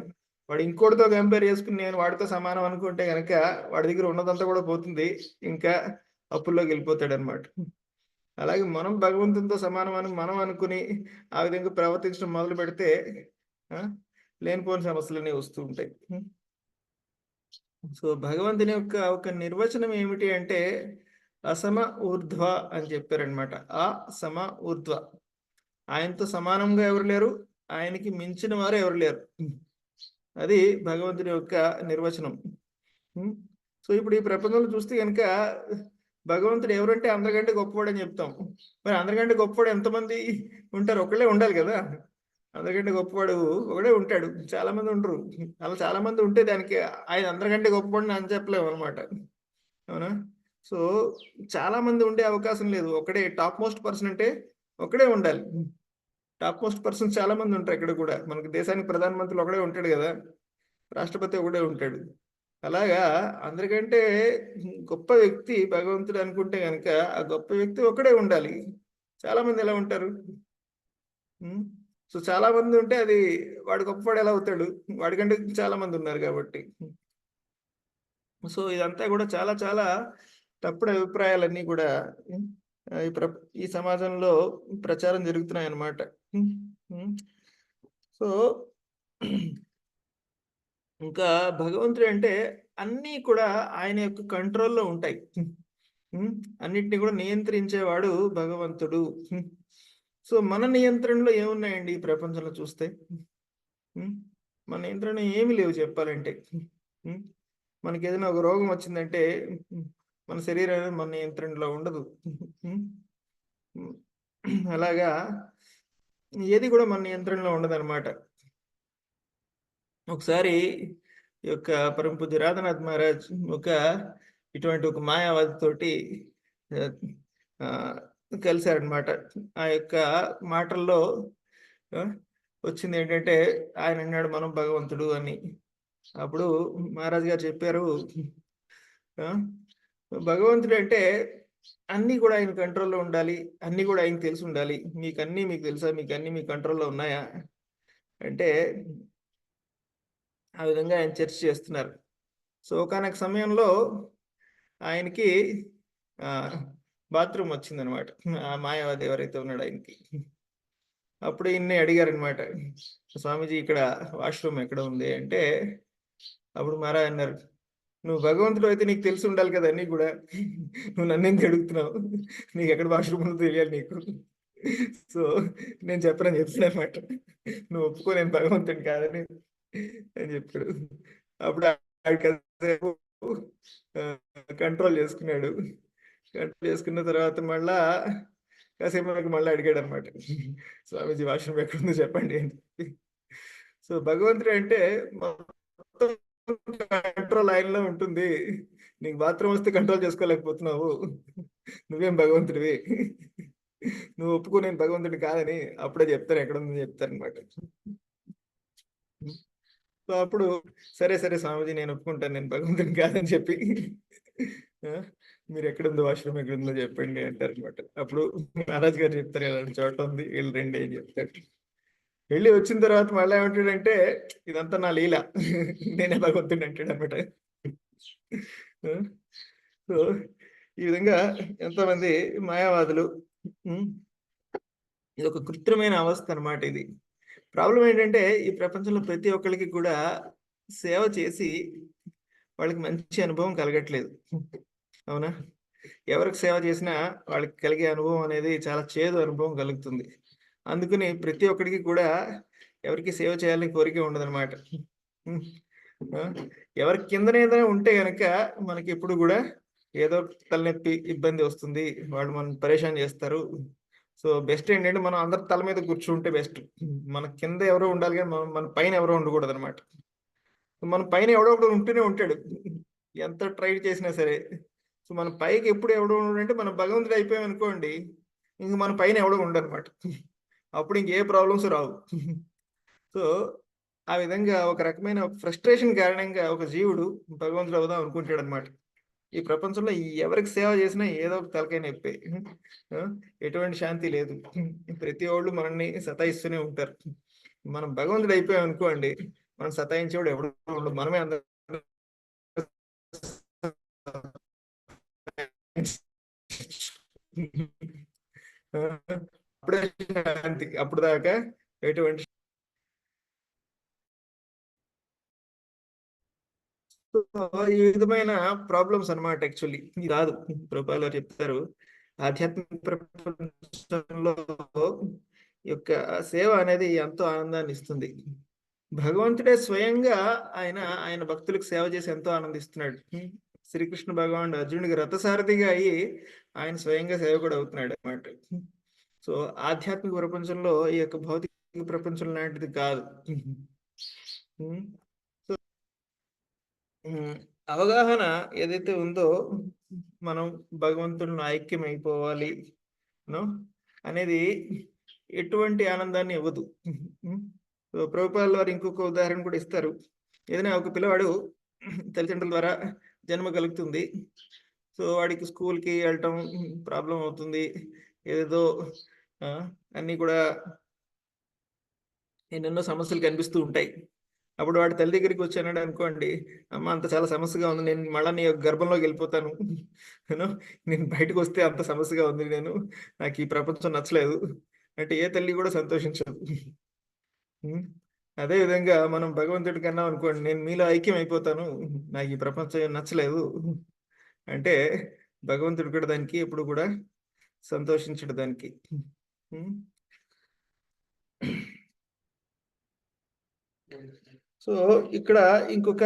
వాడు ఇంకోటితో కంపేర్ చేసుకుని నేను వాడితో సమానం అనుకుంటే కనుక వాడి దగ్గర ఉన్నదంతా కూడా పోతుంది, ఇంకా అప్పుల్లోకి వెళ్ళిపోతాడు అనమాట. అలాగే మనం భగవంతునితో సమానం అని మనం అనుకుని ఆ విధంగా ప్రవర్తించడం మొదలు పెడితే లేనిపోని సమస్యలన్నీ వస్తూ ఉంటాయి. సో భగవంతుని యొక్క ఒక నిర్వచనం ఏమిటి అంటే అసమ ఊర్ధ్వ అని చెప్పారనమాట. ఆ సమ ఊర్ధ్వ, ఆయనతో సమానంగా ఎవరు లేరు, ఆయనకి మించిన వారు ఎవరు లేరు. అది భగవంతుని యొక్క నిర్వచనం. సో ఇప్పుడు ఈ ప్రపంచంలో చూస్తే కనుక భగవంతుడు ఎవరంటే అందరికంటే గొప్పవాడని చెప్తాం. మరి అందరికంటే గొప్పవాడు ఎంతమంది ఉంటారు? ఒకళ్ళే ఉండాలి కదా. అందరికంటే గొప్పవాడు ఒకడే ఉంటాడు, చాలా మంది ఉండరు. అలా చాలా మంది ఉంటే దానికి ఆయన అందరికంటే గొప్పవాడిని అని చెప్పలేము అనమాట. అవునా? సో చాలా మంది ఉండే అవకాశం లేదు. ఒకడే టాప్ మోస్ట్ పర్సన్ అంటే ఒకడే ఉండాలి. టాప్ మోస్ట్ పర్సన్స్ చాలా మంది ఉంటారు ఇక్కడ కూడా. మనకి దేశానికి ప్రధానమంత్రి ఒకడే ఉంటాడు కదా, రాష్ట్రపతి ఒకడే ఉంటాడు. అలాగా అందరికంటే గొప్ప వ్యక్తి భగవంతుడు అనుకుంటే కనుక ఆ గొప్ప వ్యక్తి ఒకడే ఉండాలి. చాలా మంది ఎలా ఉంటారు? సో చాలా మంది ఉంటే అది వాడు గొప్పవాడు ఎలా అవుతాడు? వాడికంటే చాలా మంది ఉన్నారు కాబట్టి. సో ఇదంతా కూడా చాలా చాలా తప్పుడు అభిప్రాయాలన్నీ కూడా ఈ సమాజంలో ప్రచారం జరుగుతున్నాయి అన్నమాట. సో ఇంకా భగవంతుడు అంటే అన్నీ కూడా ఆయన యొక్క కంట్రోల్లో ఉంటాయి. అన్నిటిని కూడా నియంత్రించేవాడు భగవంతుడు. సో మన నియంత్రణలో ఏమున్నాయండి ఈ ప్రపంచంలో చూస్తే? మన నియంత్రణ ఏమీ లేవు చెప్పాలంటే. మనకి ఏదైనా ఒక రోగం వచ్చిందంటే మన శరీరం మన నియంత్రణలో ఉండదు. అలాగా ఏది కూడా మన నియంత్రణలో ఉండదన్నమాట. ఒకసారి ఈ యొక్క పరమ పూజ్య రాధానాథ్ మహారాజ్ ఇటువంటి ఒక మాయావాది తోటి కలిశారనమాట. ఆ యొక్క మాటల్లో వచ్చింది ఏంటంటే, ఆయన అన్నాడు మనం భగవంతుడు అని. అప్పుడు మహారాజ్ గారు చెప్పారు, భగవంతుడు అంటే అన్నీ కూడా ఆయన కంట్రోల్లో ఉండాలి, అన్నీ కూడా ఆయనకు తెలిసి ఉండాలి. మీకు తెలుసా? మీకు మీ కంట్రోల్లో ఉన్నాయా అంటే ఆ విధంగా ఆయన చర్చ చేస్తున్నారు. సో ఒకానొక సమయంలో ఆయనకి బాత్రూమ్ వచ్చిందనమాట. ఆ మాయావాది ఎవరైతే ఉన్నాడో ఆయనకి. అప్పుడు ఈయన్ని అడిగారనమాట, స్వామీజీ ఇక్కడ వాష్రూమ్ ఎక్కడ ఉంది అంటే, అప్పుడు మహారాజ్ అన్నారు, నువ్వు భగవంతుడు అయితే నీకు తెలిసి ఉండాలి కదా అన్నీ కూడా, నువ్వు నన్నెందుకు అడుగుతున్నావు? నీకు ఎక్కడ వాష్రూమ్ ఉందో తెలియాలి నీకు. సో నేను చెప్పనని చెప్తున్నా అనమాట. నువ్వు ఒప్పుకో నేను భగవంతుని కాదని అని చెప్పాడు. అప్పుడు కాసేపు కంట్రోల్ చేసుకున్నాడు. కంట్రోల్ చేసుకున్న తర్వాత మళ్ళా కాసేపు నాకు మళ్ళీ అడిగాడు అనమాట, స్వామీజీ వాష్రూమ్ ఎక్కడుందో చెప్పండి అని చెప్పి. సో భగవంతుడు అంటే మొత్తం కంట్రోల్ ఆయనలో ఉంటుంది. నీకు బాత్రూమ్ వస్తే కంట్రోల్ చేసుకోలేకపోతున్నావు, నువ్వేం భగవంతుడివి, నువ్వు ఒప్పుకో నేను భగవంతుడి కాదని. అప్పుడే చెప్తాను ఎక్కడుందని చెప్తారనమాట. సో అప్పుడు సరే సరే స్వామీజీ నేను ఒప్పుకుంటాను నేను భగవంతుని కాదని చెప్పి మీరు ఎక్కడుందో వాష్రూమ్ ఎక్కడుందో చెప్పండి అంటారు అనమాట. అప్పుడు మహారాజ్ గారు చెప్తారు ఇలాంటి చోట ఉంది, వీళ్ళు రండి అని చెప్తారు. వెళ్ళి వచ్చిన తర్వాత మళ్ళీ ఏమంటాడంటే ఇదంతా నా లీల, నేనే భగవంతుడు అంటాడు అనమాట. సో ఈ విధంగా ఎంతోమంది మాయావాదులు, ఇది ఒక కృత్రిమైన అవస్థ అనమాట. ఇది ప్రాబ్లం ఏంటంటే ఈ ప్రపంచంలో ప్రతి ఒక్కరికి కూడా సేవ చేసి వాళ్ళకి మంచి అనుభవం కలగట్లేదు. అవునా? ఎవరికి సేవ చేసినా వాళ్ళకి కలిగే అనుభవం అనేది చాలా చేదు అనుభవం కలుగుతుంది. అందుకని ప్రతి ఒక్కడికి కూడా ఎవరికి సేవ చేయాలని కోరిక ఉండదన్నమాట. ఎవరి కిందన ఏదైనా ఉంటే గనక మనకి ఎప్పుడు కూడా ఏదో తలనొప్పి ఇబ్బంది వస్తుంది, వాళ్ళు మనం పరేషాన్ చేస్తారు. సో బెస్ట్ ఏంటంటే మనం అందరి తల మీద కూర్చుంటే బెస్ట్. మన కింద ఎవరో ఉండాలి కానీ మన పైన ఎవరో ఉండకూడదు అనమాట. మన పైన ఎవడో ఒకడు ఉంటూనే ఉంటాడు ఎంత ట్రై చేసినా సరే. సో మన పైకి ఎప్పుడు ఎవడో ఉండంటే మనం భగవంతుడు అయిపోయాం అనుకోండి, ఇంక మన పైన ఎవడో ఉండనమాట. అప్పుడు ఇంకే ప్రాబ్లమ్స్ రావు. సో ఆ విధంగా ఒక రకమైన ఫ్రస్ట్రేషన్ కారణంగా ఒక జీవుడు భగవంతుడు అవుదాం అనుకుంటాడు అనమాట. ఈ ప్రపంచంలో ఎవరికి సేవ చేసినా ఏదో ఒక తలకాయ నొప్పి, ఎటువంటి శాంతి లేదు. ప్రతి వాళ్ళు మనల్ని సతాయిస్తూనే ఉంటారు. మనం భగవంతుడు అయిపోయాం అనుకోండి, మనం సతాయించేవాడు ఎవడు ఉండడు, మనమే అందరం అప్పుడే శాంతి. అప్పుడు దాకా ఎటువంటి ఈ విధమైన ప్రాబ్లమ్స్ అనమాట. యాక్చువల్లీ ఇది కాదు, ప్రభుపాల్ గారు చెప్తారు ఆధ్యాత్మిక ప్రపంచంలో యొక్క సేవ అనేది ఎంతో ఆనందాన్ని ఇస్తుంది. భగవంతుడే స్వయంగా ఆయన భక్తులకు సేవ చేసి ఎంతో ఆనందిస్తున్నాడు. శ్రీకృష్ణ భగవానుడు అర్జునుడికి రథసారథిగా అయ్యి ఆయన స్వయంగా సేవకుడు అవుతున్నాడు అన్నమాట. సో ఆధ్యాత్మిక ప్రపంచంలో ఈ యొక్క భౌతిక ప్రపంచం లాంటిది కాదు. అవగాహన ఏదైతే ఉందో మనం భగవంతుడిని ఐక్యమైపోవాలి అనేది ఎటువంటి ఆనందాన్ని ఇవ్వదు. సో ప్రభుపాల్ వారు ఇంకొక ఉదాహరణ కూడా ఇస్తారు. ఏదైనా ఒక పిల్లవాడు తల్లిదండ్రుల ద్వారా జన్మ కలుగుతుంది. సో వాడికి స్కూల్కి వెళ్ళటం ప్రాబ్లం అవుతుంది, ఏదో అన్నీ కూడా ఎన్నెన్నో సమస్యలు కనిపిస్తూ ఉంటాయి. అప్పుడు వాడి తల్లి దగ్గరికి వచ్చానడు అనుకోండి, అమ్మ అంత చాలా సమస్యగా ఉంది, నేను మళ్ళీ నీ గర్భంలోకి వెళ్ళిపోతాను, నేను బయటకు వస్తే అంత సమస్యగా ఉంది, నాకు ఈ ప్రపంచం నచ్చలేదు అంటే ఏ తల్లి కూడా సంతోషించదు. అదే విధంగా మనం భగవంతుడి కన్నా అనుకోండి, నేను మీలో ఐక్యం అయిపోతాను, నాకు ఈ ప్రపంచం నచ్చలేదు అంటే భగవంతుడు కూడా దానికి ఎప్పుడు కూడా సంతోషించడు దానికి. సో ఇక్కడ ఇంకొక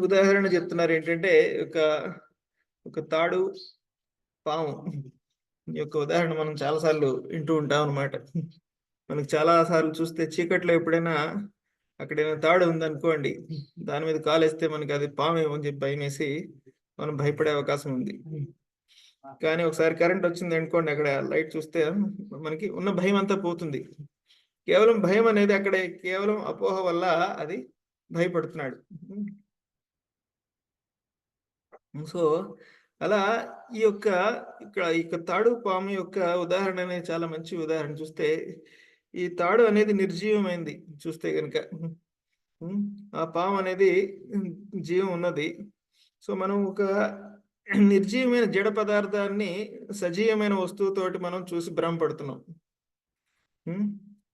ఉదాహరణ చెప్తున్నారు ఏంటంటే ఒక తాడు పాము యొక్క ఉదాహరణ మనం చాలాసార్లు వింటూ ఉంటాం అనమాట. మనకు చాలా సార్లు చూస్తే చీకట్లో ఎప్పుడైనా అక్కడ తాడు ఉందనుకోండి, దాని మీద కాలేస్తే మనకి అది పామేమో అని చెప్పి భయం వేసి మనం భయపడే అవకాశం ఉంది. కానీ ఒకసారి కరెంట్ వచ్చింది అనుకోండి, అక్కడ లైట్ చూస్తే మనకి ఉన్న భయం అంతా పోతుంది. కేవలం భయం అనేది అక్కడ కేవలం అపోహ వల్ల అది భయపడుతున్నాడు. సో అలా ఈ యొక్క తాడు పాము యొక్క ఉదాహరణ అనేది చాలా మంచి ఉదాహరణ. చూస్తే ఈ తాడు అనేది నిర్జీవమైంది చూస్తే కనుక, ఆ పాము అనేది జీవం ఉన్నది. సో మనం ఒక నిర్జీవమైన జడ పదార్థాన్ని సజీవమైన వస్తువుతోటి మనం చూసి భ్రమపడుతున్నాం.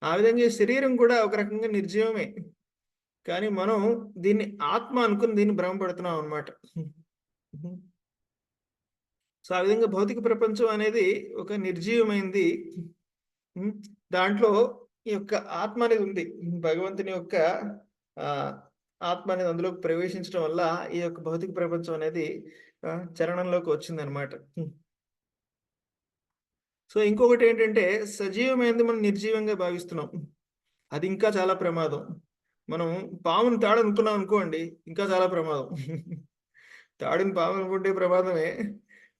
ఆ విధంగా శరీరం కూడా ఒక రకంగా నిర్జీవమే, కానీ మనం దీన్ని ఆత్మ అనుకుని దీన్ని భ్రమపడుతున్నాం అనమాట. సో ఆ విధంగా భౌతిక ప్రపంచం అనేది ఒక నిర్జీవమైంది. దాంట్లో ఈ యొక్క ఆత్మ అనేది ఉంది, భగవంతుని యొక్క ఆత్మ అనేది అందులోకి ప్రవేశించడం వల్ల ఈ యొక్క భౌతిక ప్రపంచం అనేది చరణంలోకి వచ్చింది అనమాట. సో ఇంకొకటి ఏంటంటే సజీవమైనది మనం నిర్జీవంగా భావిస్తున్నాం, అది ఇంకా చాలా ప్రమాదం. మనం పాముని తాడు అనుకున్నాం అనుకోండి, ఇంకా చాలా ప్రమాదం. తాడుని పాము అనుకుంటే ప్రమాదమే,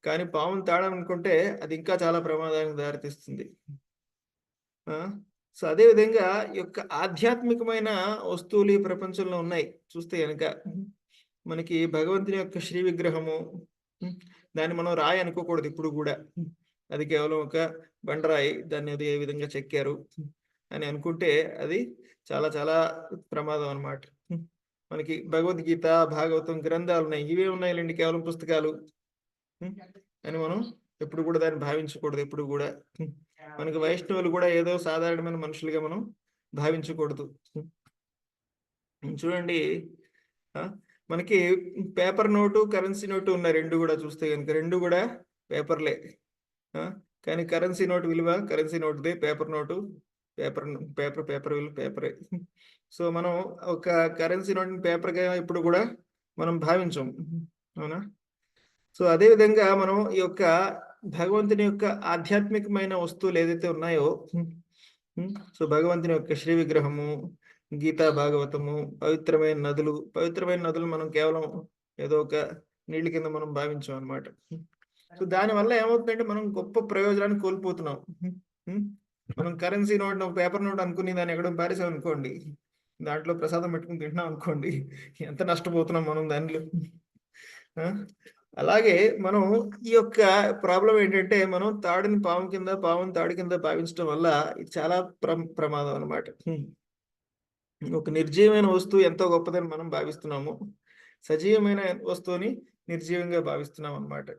కానీ పాముని తాడు అనుకుంటే అది ఇంకా చాలా ప్రమాదానికి దారితీస్తుంది. సో అదే విధంగా ఈ యొక్క ఆధ్యాత్మికమైన వస్తువులు ఈ ప్రపంచంలో ఉన్నాయి. చూస్తే కనుక మనకి భగవంతుని యొక్క శ్రీ విగ్రహము, దాన్ని మనం రాయి అనుకోకూడదు ఇప్పుడు కూడా. అది కేవలం ఒక బండరాయి, దాన్ని అది ఏ విధంగా చెక్కారు అని అనుకుంటే అది చాలా చాలా ప్రమాదం అన్నమాట. మనకి భగవద్గీత, భాగవతం గ్రంథాలున్నాయి. ఇవే ఉన్నాయిలెండి కేవలం పుస్తకాలు అని మనం ఎప్పుడు కూడా దాన్ని భావించకూడదు ఎప్పుడు కూడా. మనకి వైష్ణవులు కూడా ఏదో సాధారణమైన మనుషులుగా మనం భావించకూడదు. చూడండి మనకి పేపర్ నోటు, కరెన్సీ నోటు ఉన్నాయి. 2 కూడా చూస్తే గనుక 2 కూడా పేపర్లే. కానీ కరెన్సీ నోటు విలువ కరెన్సీ నోటుదే, పేపర్ నోటు పేపర్ విలువ పేపరే. సో మనం ఒక కరెన్సీ నోట్ని పేపర్గా ఇప్పుడు కూడా మనం భావించం, అవునా? సో అదే విధంగా మనం ఈ యొక్క భగవంతుని యొక్క ఆధ్యాత్మికమైన వస్తువులు ఏదైతే ఉన్నాయో, సో భగవంతుని యొక్క శ్రీ విగ్రహము, గీతా భాగవతము, పవిత్రమైన నదులు మనం కేవలం ఏదో ఒక నీళ్ళ కింద మనం భావించాం అన్నమాట. సో దానివల్ల ఏమవుతుందంటే మనం గొప్ప ప్రయోజనాన్ని కోల్పోతున్నాం. మనం కరెన్సీ నోట్, పేపర్ నోట్ అనుకుని దాన్ని ఎక్కడో పారేసాం అనుకోండి, దాంట్లో ప్రసాదం పెట్టుకుని తింటున్నాం అనుకోండి, ఎంత నష్టపోతున్నాం మనం దానిలో. అలాగే మనం ఈ యొక్క ప్రాబ్లం ఏంటంటే మనం తాడుని పాము కింద, పాముని తాడు కింద భావించడం వల్ల ఇది చాలా ప్రమాదం అన్నమాట. ఒక నిర్జీవమైన వస్తువు ఎంతో గొప్పదని మనం భావిస్తున్నాము, సజీవమైన వస్తువుని నిర్జీవంగా భావిస్తున్నాం అన్నమాట.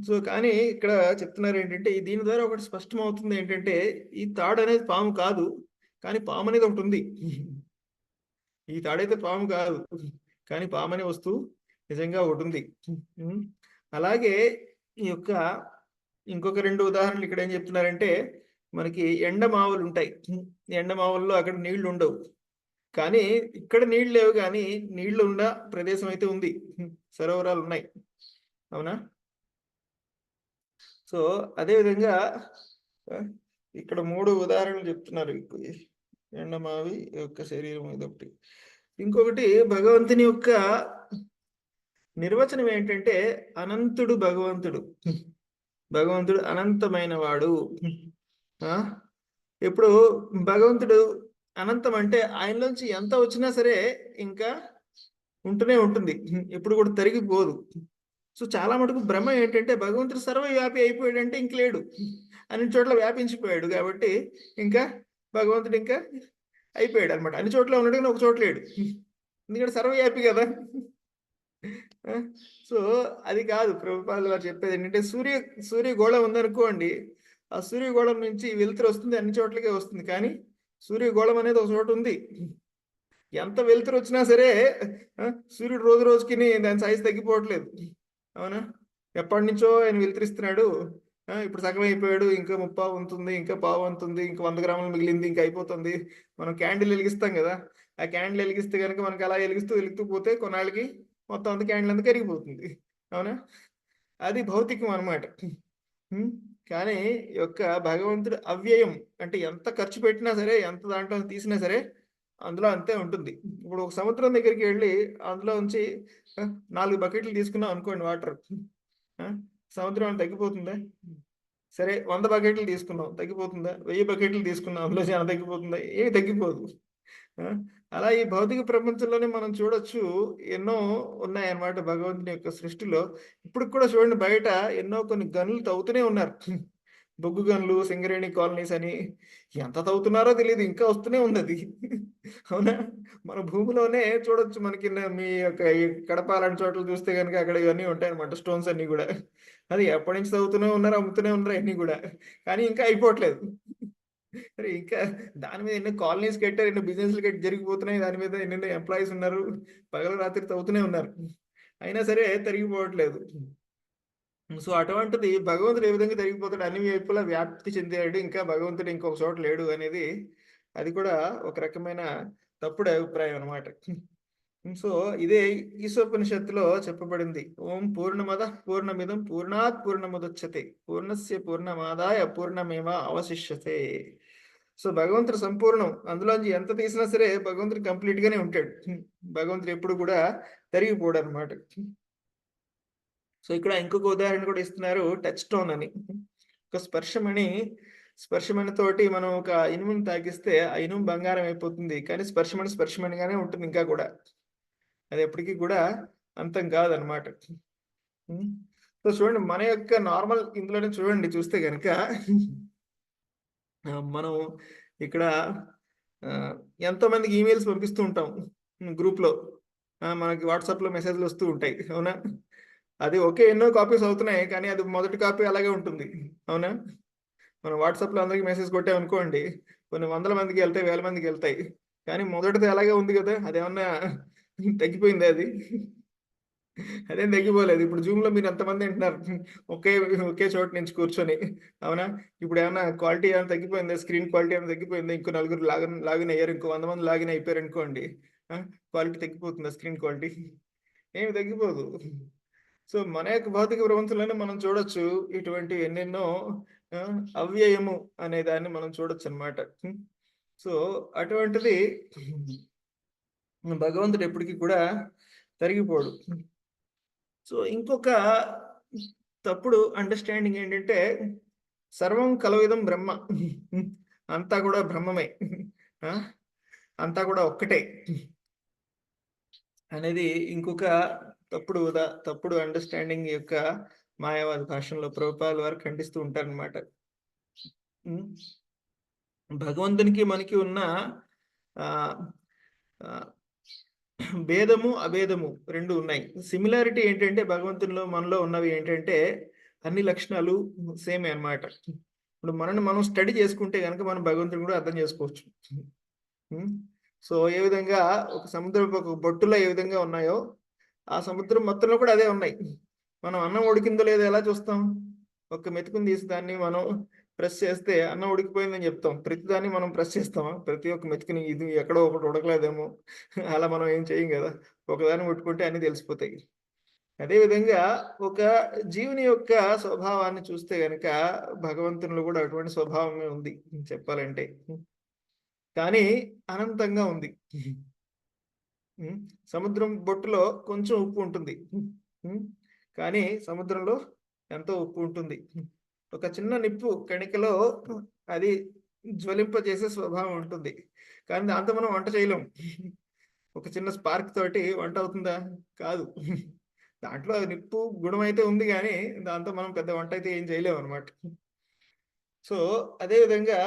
సో కానీ ఇక్కడ చెప్తున్నారు ఏంటంటే దీని ద్వారా ఒకటి స్పష్టం అవుతుంది ఏంటంటే ఈ తాడు అనేది పాము కాదు, కానీ పాము అనేది ఒకటి ఉంది. ఈ తాడైతే పాము కాదు, కానీ పాము అనే వస్తువు నిజంగా ఒకటి ఉంది. అలాగే ఈ యొక్క ఇంకొక 2 ఉదాహరణలు ఇక్కడ ఏం చెప్తున్నారంటే, మనకి ఎండమావులు ఉంటాయి. ఎండమావుల్లో అక్కడ నీళ్లు ఉండవు, కానీ ఇక్కడ నీళ్ళు లేవు, కానీ నీళ్లు ఉన్న ప్రదేశం అయితే ఉంది, సరోవరాలు ఉన్నాయి, అవునా? సో అదేవిధంగా ఇక్కడ 3 ఉదాహరణలు చెప్తున్నారు. ఎండమావి యొక్క శరీరం ఇదొకటి. ఇంకొకటి భగవంతుని యొక్క నిర్వచనం ఏంటంటే అనంతుడు భగవంతుడు. భగవంతుడు అనంతమైన వాడు. ఇప్పుడు భగవంతుడు అనంతం అంటే ఆయనలోంచి ఎంత వచ్చినా సరే ఇంకా ఉంటూనే ఉంటుంది, ఎప్పుడు కూడా తరిగిపోదు. సో చాలా మటుకు భ్రమ ఏంటంటే భగవంతుడు సర్వవ్యాపి అయిపోయాడంటే ఇంక లేడు, అన్ని చోట్ల వ్యాపించిపోయాడు కాబట్టి ఇంకా భగవంతుడు ఇంకా అయిపోయాడు అనమాట. అన్ని చోట్ల ఉన్నాడు కానీ ఒక చోట లేడు, ఎందుకంటే సర్వవ్యాపి కదా. సో అది కాదు ప్రభుపాదులు గారు చెప్పేది ఏంటంటే సూర్యగోళం ఉందనుకోండి, ఆ సూర్యగోళం నుంచి వెలుతురు వస్తుంది, అన్ని చోట్లకే వస్తుంది, కానీ సూర్యగోళం అనేది ఒక చోట ఉంది. ఎంత వెలుతురు వచ్చినా సరే సూర్యుడు రోజు రోజుకి దాని సైజు తగ్గిపోవట్లేదు, అవునా? ఎప్పటి నుంచో ఆయన వెలుతురిస్తున్నాడు, ఇప్పుడు సగం అయిపోయాడు, ఇంకా 30 ఉంటుంది, ఇంకా పావు ఉంటుంది, ఇంకా 100 గ్రాములు మిగిలింది, ఇంకా అయిపోతుంది. మనం క్యాండిల్ వెలిగిస్తాం కదా, ఆ క్యాండిల్ వెలిగిస్తే కనుక మనకి అలా వెలుగుతూ పోతే కొన్నాళ్ళకి మొత్తం అంత క్యాండిల్ అంతా కరిగిపోతుంది, అవునా? అది భౌతికం అనమాట. కానీ యొక్క భగవంతుడు అవ్యయం, అంటే ఎంత ఖర్చు పెట్టినా సరే, ఎంత దాంట్లో తీసినా సరే అందులో అంతే ఉంటుంది. ఇప్పుడు ఒక సముద్రం దగ్గరికి వెళ్ళి అందులో నుంచి 4 బకెట్లు తీసుకున్నాం అనుకోండి వాటర్, సముద్రం తగ్గిపోతుందా? సరే 100 బకెట్లు తీసుకున్నాం, తగ్గిపోతుందా? 1000 బకెట్లు తీసుకున్నాం, అందులో చాలా తగ్గిపోతుందా? ఏమి తగ్గిపోదు. అలా ఈ భౌతిక ప్రపంచంలోనే మనం చూడొచ్చు, ఎన్నో ఉన్నాయన్నమాట భగవంతుని యొక్క సృష్టిలో. ఇప్పుడు కూడా చూడండి, బయట ఎన్నో కొన్ని గనులు తవ్వుతూనే ఉన్నారు, బొగ్గు గనులు, సింగరేణి కాలనీస్ అని. ఎంత తవ్వుతున్నారో తెలియదు, ఇంకా వస్తూనే ఉంది అది, అవునా? మన భూమిలోనే చూడొచ్చు, మనకి మీ యొక్క ఈ కడప అలాంటి చోట్ల చూస్తే కనుక అక్కడ ఇవన్నీ ఉంటాయన్నమాట, స్టోన్స్ అన్ని కూడా. అది ఎప్పటి నుంచి తవ్వుతూనే ఉన్నారు, అమ్ముతూనే ఉన్నారు అన్ని కూడా, కానీ ఇంకా అయిపోవట్లేదు. అరే ఇంకా దాని మీద ఎన్నో కాలనీస్ కట్టారు, ఎన్నో బిజినెస్లు కట్టి జరిగిపోతున్నాయి, దాని మీద ఎన్నెన్నో ఎంప్లాయీస్ ఉన్నారు, పగలు రాత్రి తవ్వుతూనే ఉన్నారు, అయినా సరే తరిగిపోవట్లేదు. సో అటువంటిది భగవంతుడు ఏ విధంగా తరిగిపోతాడు, అన్ని వైపులా వ్యాప్తి చెందాడు, ఇంకా భగవంతుడు ఇంకొక చోట లేడు అనేది అది కూడా ఒక రకమైన తప్పుడు అభిప్రాయం అనమాట. సో ఇదే ఈశోపనిషత్తులో చెప్పబడింది, ఓం పూర్ణమద పూర్ణమిదం పూర్ణాత్ పూర్ణముదచ్యతే పూర్ణస్య పూర్ణమాదాయ పూర్ణమేవ అవశిష్యతే. సో భగవంతుడు సంపూర్ణం, అందులోంచి ఎంత తీసినా సరే భగవంతుడు కంప్లీట్ గానే ఉంటాడు, భగవంతుడు ఎప్పుడు కూడా తరిగిపోడు అనమాట. సో ఇక్కడ ఇంకొక ఉదాహరణ కూడా ఇస్తున్నారు, టచ్ స్టోన్ అని. ఒక స్పర్శమణి తోటి మనం ఒక ఇనుముని తాకిస్తే ఆ ఇనుము బంగారం అయిపోతుంది, కానీ స్పర్శమణిగానే ఉంటుంది ఇంకా కూడా, అది ఎప్పటికీ కూడా అంతం కాదనమాట. సో చూడండి, మన యొక్క నార్మల్ ఇందులోనే చూడండి, చూస్తే కనుక మనం ఇక్కడ ఎంతో మందికి ఈమెయిల్స్ పంపిస్తూ ఉంటాం గ్రూప్లో. మనకి వాట్సాప్లో మెసేజ్లు వస్తూ ఉంటాయి, అవునా? అది ఓకే, ఎన్నో కాపీస్ అవుతున్నాయి, కానీ అది మొదటి కాపీ అలాగే ఉంటుంది, అవునా? మనం వాట్సాప్లో అందరికి మెసేజ్ కొట్టామనుకోండి, కొన్ని 100 మందికి వెళ్తాయి, 1000 మందికి వెళ్తాయి, కానీ మొదటిది అలాగే ఉంది కదా, అదేమన్నా తగ్గిపోయిందా అది? అదేం తగ్గిపోలేదు. ఇప్పుడు జూమ్‌లో మీరు ఎంతమంది వింటున్నారు ఒకే ఒకే చోట నుంచి కూర్చొని, అవునా? ఇప్పుడు ఏమన్నా క్వాలిటీ ఏమైనా తగ్గిపోయిందా? స్క్రీన్ క్వాలిటీ ఏమైనా తగ్గిపోయిందా? ఇంకో నలుగురు లాగిన్ అయ్యారు, ఇంకో 100 మంది లాగిన్ అయిపోయారనుకోండి, క్వాలిటీ తగ్గిపోతుందా స్క్రీన్ క్వాలిటీ? ఏమి తగ్గిపోదు. సో, మన యొక్క భౌతిక ప్రపంచంలోనే మనం చూడొచ్చు ఇటువంటి ఎన్నెన్నో అవ్యయము అనే దాన్ని మనం చూడొచ్చనమాట. సో, అటువంటిది భగవంతుడు ఎప్పటికి కూడా తరిగిపోడు. సో, ఇంకొక తప్పుడు అండర్‌స్టాండింగ్ ఏంటంటే, సర్వం కలవిదం బ్రహ్మ. అంతా కూడా బ్రహ్మమే. ఆ! అంతా కూడా ఒక్కటే అనేది ఇంకొక తప్పుడు అండర్‌స్టాండింగ్ యొక్క మాయావాది భాషలో ప్రభుపాదుల వారు ఖండిస్తూ ఉంటారనమాట. హ్మ్. భగవంతునికి మనకి ఉన్న ఆహ్, ఆహ్, భేదము, అభేదము 2 ఉన్నాయి. సిమిలారిటీ ఏంటంటే భగవంతునిలో, మనలో ఉన్నవి ఏంటంటే అన్ని లక్షణాలు సేమే అన్నమాట. ఇప్పుడు మనల్ని మనం స్టడీ చేసుకుంటే గనక మనం భగవంతుడిని కూడా అర్థం చేసుకోవచ్చు. హ్మ్. సో, ఏ విధంగా ఒక సముద్రపు ఒక బొట్టులో ఏ విధంగా ఉన్నాయో, ఆ సముద్రం మొత్తంలో కూడా అదే ఉన్నాయి. మనం అన్నం ఉడికిందో లేదో ఎలా చూస్తాం? ఒక మెతుకుని తీసి దాన్ని మనం ప్రెస్ చేస్తే అన్నం ఉడికిపోయిందని చెప్తాం. ప్రతిదాన్ని మనం ప్రెస్ చేస్తామా? ప్రతి ఒక్క మెతుకుని ఇది ఎక్కడో ఒకటి ఉడకలేదేమో అలా మనం ఏం చేయం గదా! ఒకదాన్ని ముట్టుకుంటే అన్నీ తెలిసిపోతాయి. అదే విధంగా ఒక జీవుని యొక్క స్వభావాన్ని చూస్తే గనక భగవంతునిలో కూడా అటువంటి స్వభావమే ఉంది చెప్పాలంటే. కానీ అనంతంగా ఉంది. హ్మ్. సముద్రం బొట్టులో కొంచెం ఉప్పు ఉంటుంది. హ్మ్. కానీ సముద్రంలో ఎంతో ఉప్పు ఉంటుంది. ఒక చిన్న నిప్పు కణికలో అది జ్వలింపజేసే స్వభావం ఉంటుంది. కానీ దాంతో మనం వంట చేయలేం. ఒక చిన్న స్పార్క్ తోటి వంట అవుతుందా? కాదు. దాంట్లో నిప్పు గుణమైతే ఉంది గానీ, దాంతో మనం పెద్ద వంటయితే ఏం చేయలేమనమాట. సో, అదే విధంగా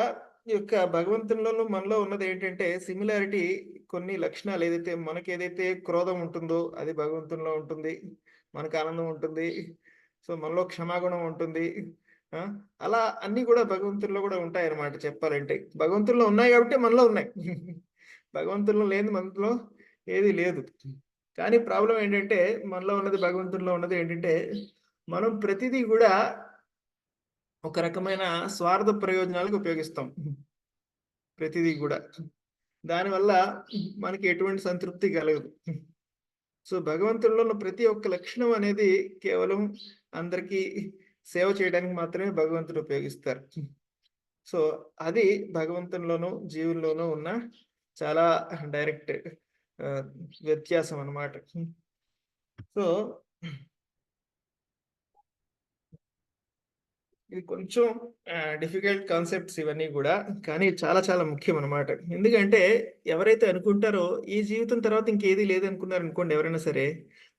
ఈ యొక్క భగవంతునిలోను, మనలో ఉన్నదేంటంటే సిమిలారిటీ, కొన్ని లక్షణాలు ఏదైతే మనకేదైతే క్రోధం ఉంటుందో అది భగవంతునిలో ఉంటుంది. మనకు ఆనందం ఉంటుంది. సో, మనలో క్షమాగుణం ఉంటుంది. ఆ! అలా అన్నీ గూడా భగవంతునిలో గూడా ఉంటాయన్నమాట చెప్పాలంటే. భగవంతునిలో ఉన్నాయి గాబట్టే మనలో ఉన్నాయి. భగవంతునిలో లేనిది మనలో ఏది లేదు. కానీ ప్రాబ్లమ్ ఏంటంటే, మనలో ఉన్నది భగవంతునిలో ఉన్నది ఏంటంటే, మనం ప్రతిదీ గూడా ఒక రకమైన స్వార్థ ప్రయోజనాలకు ఉపయోగిస్తాం. ప్రతిదీ గూడా. దానివల్ల మనకి ఎటువంటి సంతృప్తి కలగదు. సో, భగవంతుడిలో ఉన్న ప్రతి ఒక్క లక్షణం అనేది కేవలం అందరికీ సేవ చేయడానికి మాత్రమే భగవంతుడు ఉపయోగిస్తారు. సో, అది భగవంతునిలోనూ, జీవుల్లోనూ ఉన్న చాలా డైరెక్ట్ ఆహ్, వ్యత్యాసం అన్నమాట. సో ఇది కొంచెం డిఫికల్ట్ కాన్సెప్ట్స్ ఇవన్నీ గూడా. కానీ చాలా చాలా ముఖ్యమనమాట. ఎందుకంటే ఎవరైతే అనుకుంటారో ఈ జీవితం తర్వాత ఇంకేది లేదనుకున్నారనుకోండి ఎవరైనా సరే,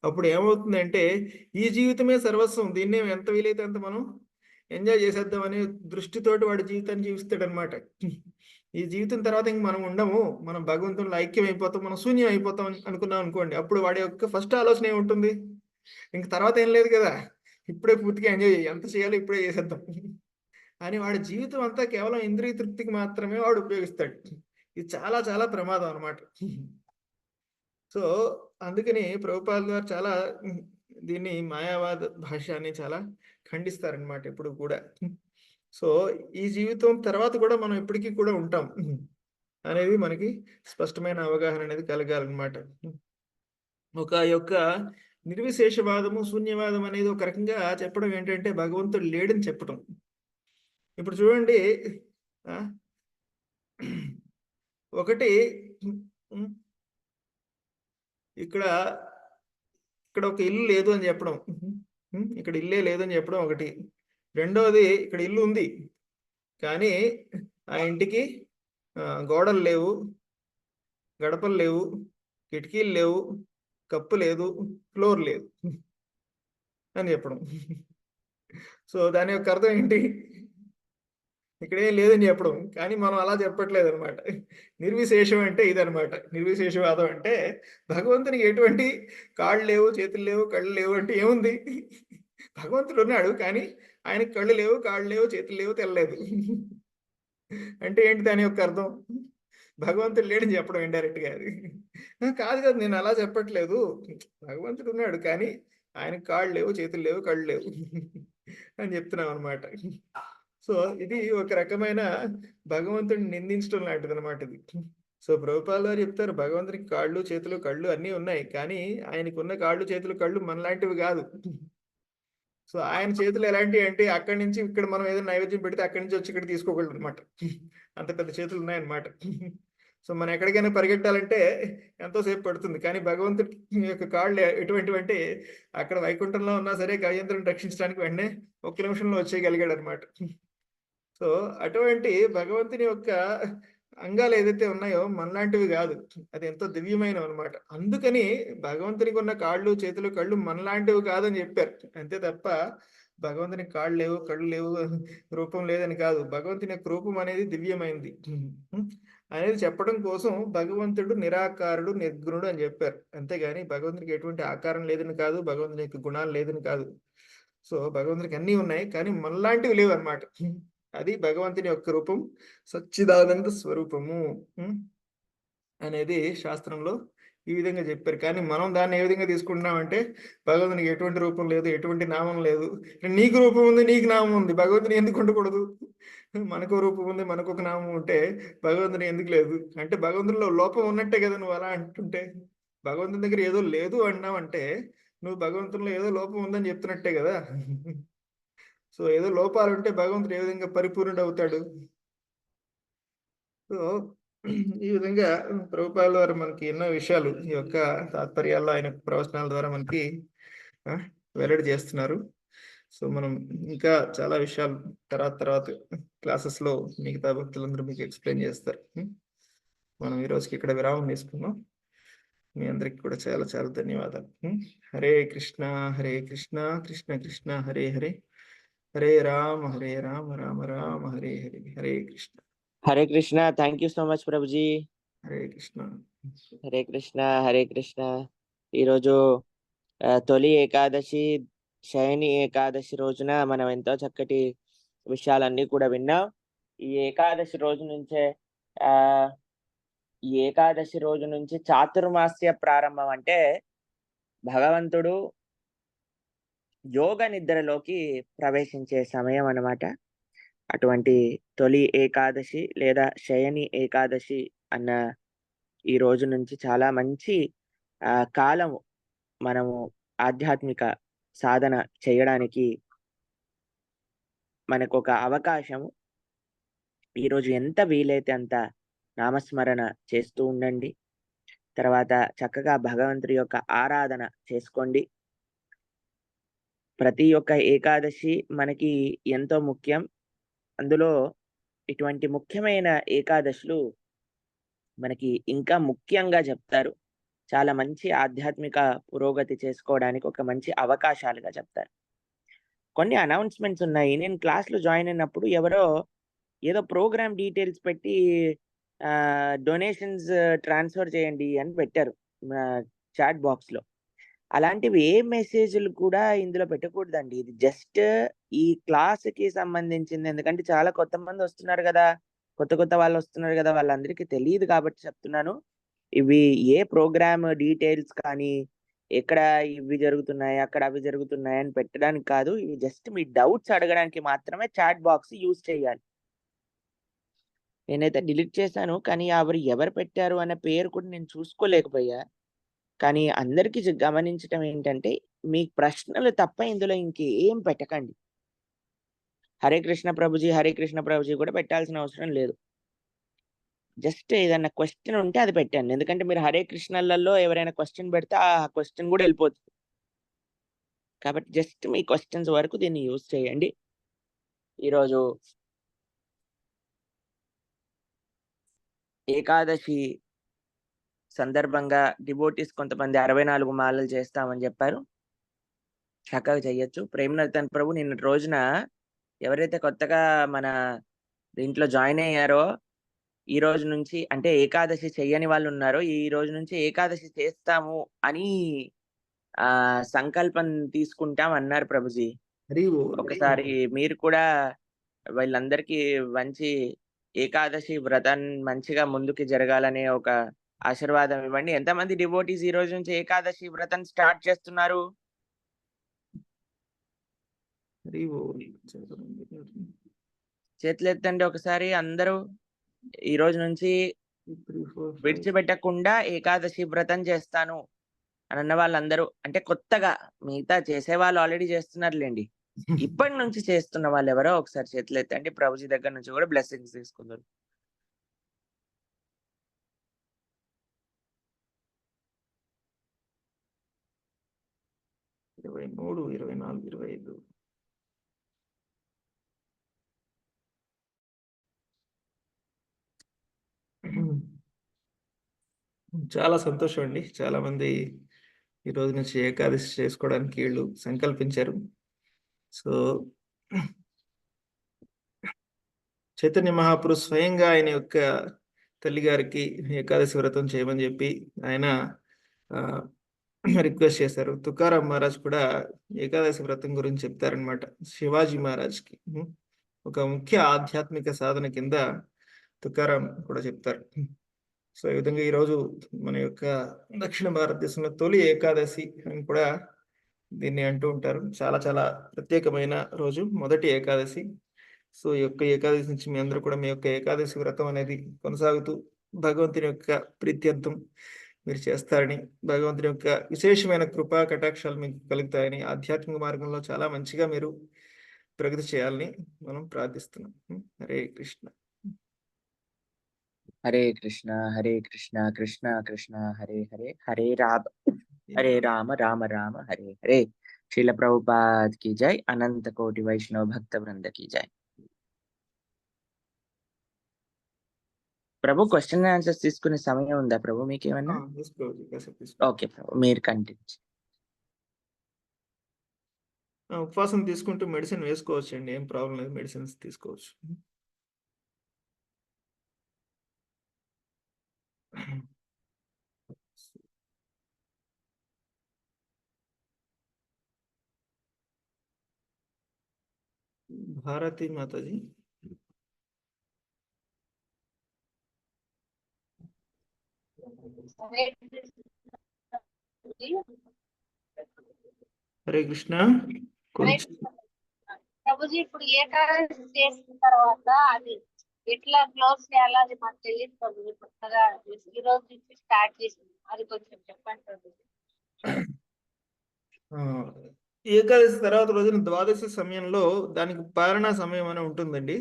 అప్పుడు ఏమవుతుందంటే ఈ జీవితమే సర్వస్వం. దీన్నే ఎంత వీలైతే అంత మనం ఎంజాయ్ చేసేద్దాం అనే దృష్టితోటి వాడి జీవితాన్ని జీవిస్తాడనమాట. ఈ జీవితం తర్వాత ఇంక మనం ఉండము. మనం భగవంతునిలో ఐక్యం అయిపోతాం. మనం శూన్యం అయిపోతాం అనుకున్నాం అనుకోండి. అప్పుడు వాడి యొక్క ఫస్ట్ ఆలోచన ఏముంటుంది? ఇంక తర్వాత ఏం లేదు గదా! ఇప్పుడే పూర్తిగా ఎంజాయ్ చెయ్యి. ఎంత చేయాలో ఇప్పుడే చేసేద్దాం. అని వాడి జీవితం అంతా కేవలం ఇంద్రియ తృప్తికి మాత్రమే వాడు ఉపయోగిస్తాడు. ఇది చాలా చాలా ప్రమాదం అన్నమాట. సో, అందుకని ప్రభుపాదుల వారు చాలా దీన్ని మాయావాద భాష అని చాలా ఖండిస్తారనమాట ఎప్పుడు కూడా. సో, ఈ జీవితం తర్వాత కూడా మనం ఎప్పటికి కూడా ఉంటాం అనేది మనకి స్పష్టమైన అవగాహన అనేది కలగాలనమాట. ఒక యొక్క నిర్విశేషవాదము, శూన్యవాదం అనేది ఒక రకంగా చెప్పడం ఏంటంటే భగవంతుడు లేడని చెప్పటం. ఇప్పుడు చూడండి ఆహ్, ఒకటి హ్మ్. ఇక్కడ, ఇక్కడ ఒక ఇల్లు లేదు అని చెప్పడం. ఇక్కడ ఇల్లే లేదని చెప్పడం ఒకటి. రెండోది ఇక్కడ ఇల్లు ఉంది. కానీ ఆ ఇంటికి గోడలు లేవు, గడపలు లేవు, కిటికీలు లేవు, కప్పు లేదు, ఫ్లోర్ లేదు. అని చెప్పడం. సో దాని యొక్క అర్థం ఏంటి? ఇక్కడేం లేదని చెప్పడం. కానీ మనం అలా చెప్పట్లేదనమాట. నిర్విశేషం అంటే ఇదనమాట. నిర్విశేషవాదం అంటే భగవంతునికి ఎటువంటి కాళ్ళు లేవు, చేతులు లేవు, కళ్ళు లేవు అంటే ఏముంది? భగవంతుడు ఉన్నాడు. కానీ ఆయనకి కళ్ళు లేవు, కాళ్ళు లేవు, చేతులు లేవు, తెల్లలేదు. అంటే ఏంటి దాని యొక్క అర్థం? భగవంతుడు లేడని చెప్పడం ఇండైరెక్ట్‌గా అది. కాదు కదా! నేను అలా చెప్పట్లేదు. భగవంతుడు ఉన్నాడు. కానీ ఆయనకి కాళ్ళు లేవు, చేతులు లేవు, కళ్ళు లేవు అని చెప్తున్నామనమాట. సో, ఇది ఒక రకమైన భగవంతుడిని నిందించడం లాంటిదనమాట ఇది. సో, ప్రభుపాదుల వారు చెప్తారు భగవంతునికి కాళ్ళు, చేతులు, కళ్ళు అన్నీ ఉన్నాయి. కానీ ఆయనకున్న కాళ్ళు, చేతులు, కళ్ళు మనలాంటివి గాదు. సో, ఆయన చేతులు ఎలాంటియంటే అక్కడి నుంచి ఇక్కడ మనం ఏదైనా నైవేద్యం పెడితే అక్కడి నుంచి వచ్చి ఇక్కడ తీసుకోగలడనమాట. అంత పెద్ద చేతులు ఉన్నాయన్నమాట. సో, మనం ఎక్కడికైనా పరిగెట్టాలంటే ఎంతో సేపు పడుతుంది. కానీ భగవంతుడి యొక్క కాళ్ళు ఎటువంటివంటే అక్కడ వైకుంఠంలో ఉన్నా సరే గజేంద్రుడిని రక్షించడానికి వెంటనే ఒక్క నిమిషంలో వచ్చేయగలిగాడనమాట. సో, అటువంటి భగవంతుని యొక్క అంగాలు ఏదైతే ఉన్నాయో మనలాంటివి గాదు. అది ఎంతో దివ్యమైనవనమాట. అందుకని భగవంతునికి ఉన్న కాళ్ళు, చేతులు, కళ్ళు మనలాంటివి కాదని జెప్పారు. అంతే తప్ప భగవంతునికి కాళ్ళు లేవు, కళ్ళు లేవు, రూపం లేదని కాదు. భగవంతుని యొక్క రూపం అనేది దివ్యమైంది. అనేది చెప్పడం కోసం భగవంతుడు నిరాకారుడు, నిర్గుణుడు అని జెప్పారు. అంతేగాని భగవంతునికి ఎటువంటి ఆకారం లేదని కాదు. భగవంతుని యొక్క గుణాలు లేదని కాదు. సో, భగవంతునికి అన్నీ ఉన్నాయి. కానీ మనలాంటివి లేవన్నమాట. అది భగవంతుని యొక్క రూపం. సచ్చిదానంద స్వరూపము అనేది శాస్త్రంలో ఈ విధంగా చెప్పారు. కానీ మనం దాన్ని ఏ విధంగా తీసుకుంటున్నామంటే భగవంతునికి ఎటువంటి రూపం లేదు, ఎటువంటి నామం లేదు. నీకు రూపం ఉంది, నీకు నామం ఉంది. భగవంతుని ఎందుకు ఉండకూడదు? మనకో రూపం ఉంది, మనకొక నామం ఉంటే భగవంతుని ఎందుకు లేదు? అంటే భగవంతునిలో లోపం ఉన్నట్టే కదా నువ్వు అలా అంటుంటే. భగవంతుని దగ్గర ఏదో లేదు అన్నావంటే నువ్వు భగవంతునిలో ఏదో లోపం ఉందని చెప్తున్నట్టే కదా! సో, ఏదో లోపాలుంటే భగవంతుడు ఏ విధంగా పరిపూర్ణుడవుతాడు? సో, ఈ విధంగా ప్రభుపాదుల వారు మనకి ఎన్నో విషయాలు ఈ యొక్క తాత్పర్యాల్లో ఆయన ప్రవచనాల ద్వారా మనకి వెల్లడి చేస్తున్నారు. సో, మనం ఇంకా చాలా విషయాలు తర్వాత క్లాసెస్‌లో మిగతా భక్తులందరూ మీకు ఎక్స్‌ప్లెయిన్ చేస్తారు. మనం ఈ రోజుకి ఇక్కడ విరామం తీసుకుందాం. మీ అందరికి కూడా చాలా చాలా ధన్యవాదాలు. Hare Krishna, Krishna Krishna Hare Hare. Hare Rama, Rama Rama Hare Hare. Hare Krishna. Hare Krishna. Thank you so much Prabhuji. Hare Krishna. Hare Krishna. Hare Krishna. ఈరోజు తొలి ఏకాదశి, శయని ఏకాదశి రోజున మనం ఎంతో చక్కటి విషయాలన్నీ కూడా విన్నాం. ఈ ఏకాదశి రోజు నుంచే ఈ ఏకాదశి రోజు నుంచి చాతుర్మాస్య ప్రారంభం. అంటే భగవంతుడు యోగ నిద్రలోకి ప్రవేశించే సమయం అన్నమాట. అటువంటి తొలి ఏకాదశి లేదా శయని ఏకాదశి అన్న ఈ రోజు నుంచి చాలా మంచి కాలం మనము ఆధ్యాత్మిక సాధన చేయడానికి మనకు ఒక అవకాశము. ఈరోజు ఎంత వీలైతే అంత నామస్మరణ చేస్తూ ఉండండి. తర్వాత చక్కగా భగవంతుడి యొక్క ఆరాధన చేసుకోండి. ప్రతి ఒక్క ఏకాదశి మనకి ఎంతో ముఖ్యం. అందులో ఇటువంటి ముఖ్యమైన ఏకాదశులు మనకి ఇంకా ముఖ్యంగా చెప్తారు. చాలా మంచి ఆధ్యాత్మిక పురోగతి చేసుకోవడానికి ఒక మంచి అవకాశాలుగా చెప్తారు. కొన్ని అనౌన్స్మెంట్స్ ఉన్నాయి. నేను క్లాస్‌లో జాయిన్ అయినప్పుడు ఎవరో ఏదో ప్రోగ్రామ్ డీటెయిల్స్ పెట్టి డొనేషన్స్ ట్రాన్స్ఫర్ చేయండి అని పెట్టారు చాట్ బాక్స్‌లో. అలాంటివి ఏ మెసేజ్‌లు కూడా ఇందులో పెట్టకూడదండి. ఇది జస్ట్ ఈ క్లాస్‌కి సంబంధించింది. ఎందుకంటే చాలా కొత్తమంది వస్తున్నారు కదా! కొత్త వాళ్ళు వస్తున్నారు కదా! వాళ్ళందరికీ తెలీదు కాబట్టి చెప్తున్నాను. ఇవి ఏ ప్రోగ్రామ్ డీటెయిల్స్ కానీ, ఎక్కడ ఇవి జరుగుతున్నాయి, అక్కడ అవి జరుగుతున్నాయి అని పెట్టడానికి కాదు. ఇవి జస్ట్ మీ డౌట్స్ అడగడానికి మాత్రమే చాట్ బాక్స్ యూజ్ చేయాలి. నేనైతే డిలీట్ చేశాను. కానీ ఎవరు పెట్టారు అనే పేరు కూడా నేను చూసుకోలేకపోయా. కానీ అందరికీ గమనించటం ఏంటంటే, మీ ప్రశ్నలు తప్ప ఇందులో ఇంకేం పెట్టకండి. హరే కృష్ణ ప్రభుజీ కూడా పెట్టాల్సిన అవసరం లేదు. జస్ట్ ఏదన్నా క్వెషన్ ఉంటే అది పెట్టండి. ఎందుకంటే మీరు హరే కృష్ణలలో ఎవరైనా క్వెషన్ పెడితే ఆ క్వెషన్ కూడా వెళ్ళిపోతుంది. కాబట్టి జస్ట్ మీ క్వెషన్స్ వరకు దీన్ని యూజ్ చేయండి. ఈరోజు ఏకాదశి సందర్భంగా డివోటీస్ కొంతమంది 64 మాలలు చేస్తామని చెప్పారు. చక్కగా చెయ్యొచ్చు. ప్రేమనర్తన్ ప్రభు నిన్నటి రోజున ఎవరైతే కొత్తగా మన దీంట్లో జాయిన్ అయ్యారో, ఈ రోజు నుంచి అంటే ఏకాదశి చెయ్యని వాళ్ళున్నారో, ఈ రోజు నుంచి ఏకాదశి చేస్తాము అని సంకల్పం తీసుకుంటాం అన్నారు ప్రభుజీ. హరి బోల్. ఒకసారి మీరు కూడా వీళ్ళందరికీ మంచి ఏకాదశి వ్రతం మంచిగా ముందుకు జరగాలనే ఒక ఆశీర్వాదం ఇవ్వండి. ఎంతమంది డివోటీస్ ఈ రోజు నుంచి ఏకాదశి వ్రతం స్టార్ట్ చేస్తున్నారు? హరి బోల్. చేతులెత్తండి ఒకసారి అందరూ. ఈ రోజు నుంచి 3, 4, 5. విడిచిపెట్టకుండా ఏకాదశి వ్రతం చేస్తాను అని అన్న వాళ్ళందరూ, అంటే కొత్తగా, మిగతా చేసే వాళ్ళు ఆల్రెడీ చేస్తున్నారులేండి. ఇప్పటి నుంచి చేస్తున్న వాళ్ళు ఎవరో ఒకసారి చేతులెత్తండి. ప్రభుజీ దగ్గర నుంచి కూడా బ్లెస్సింగ్స్ తీసుకుందారు. ఇరవై 23, 24, 25. చాలా సంతోషం అండి. చాలా మంది ఈ రోజు నుంచి ఏకాదశి చేసుకోవడానికి వీళ్ళు సంకల్పించారు. సో చైతన్య మహాపురుష్ స్వయంగా ఆయన యొక్క తల్లి గారికి ఏకాదశి వ్రతం చేయమని చెప్పి ఆయన రిక్వెస్ట్ చేశారు. తుకారాం మహారాజ్ కూడా ఏకాదశి వ్రతం గురించి చెప్తారనమాట. శివాజీ మహారాజ్కి ఒక ముఖ్య ఆధ్యాత్మిక సాధన కింద తుకారాం కూడా చెప్తారు. సో ఈ విధంగా ఈరోజు మన యొక్క దక్షిణ భారతదేశంలో తొలి ఏకాదశి అని కూడా దీన్ని అంటూ ఉంటారు. చాలా చాలా ప్రత్యేకమైన రోజు, మొదటి ఏకాదశి. సో ఈ యొక్క ఏకాదశి నుంచి మీ అందరూ కూడా మీ యొక్క ఏకాదశి వ్రతం అనేది కొనసాగుతూ భగవంతుని యొక్క ప్రీత్యర్థం మీరు చేస్తారని, భగవంతుని యొక్క విశేషమైన కృపా కటాక్షాలు మీకు కలుగుతాయని, ఆధ్యాత్మిక మార్గంలో చాలా మంచిగా మీరు ప్రగతి చేయాలని మనం ప్రార్థిస్తున్నాం. హరే కృష్ణ. హరే కృష్ణ హరే కృష్ణ కృష్ణ కృష్ణ హరే హరే, హరే రామ హరే రామ రామ రామ హరే హరే. శ్రీల ప్రభుపాద్ की जय. అనంత కోటి వైష్ణవ భక్త వృంద की जय. ప్రభు క్వశ్చన్ ఆన్సర్స్ తీసుకునే సమయం ఉందా ప్రభు మీకేమన్నా? ఓకే ప్రభు, మీరు కంటిన్యూ. ఉపవాసం తీసుకుంటూ మెడిసిన్ వేసుకోవచ్చు అండి, ఏం ప్రాబ్లం లేదు, మెడిసిన్స్ తీసుకోవచ్చు. భారతి మాతాజీ. హరే కృష్ణ. ప్రభుజీ ఇప్పుడు ఏకాదశి చేసిన తర్వాత అది ఎట్లా క్లోజ్ చేయాలో అది మాకు తెలియదు ప్రభుజీ. కొత్తగా ఈ రోజు నుంచి స్టార్ట్ చేసింది, అది కొంచెం చెప్పండి ప్రభుజీ. ఏకాదశి తర్వాత రోజున ద్వాదశి సమయంలో దానికి పాలనా సమయం అని ఉంటుందండి.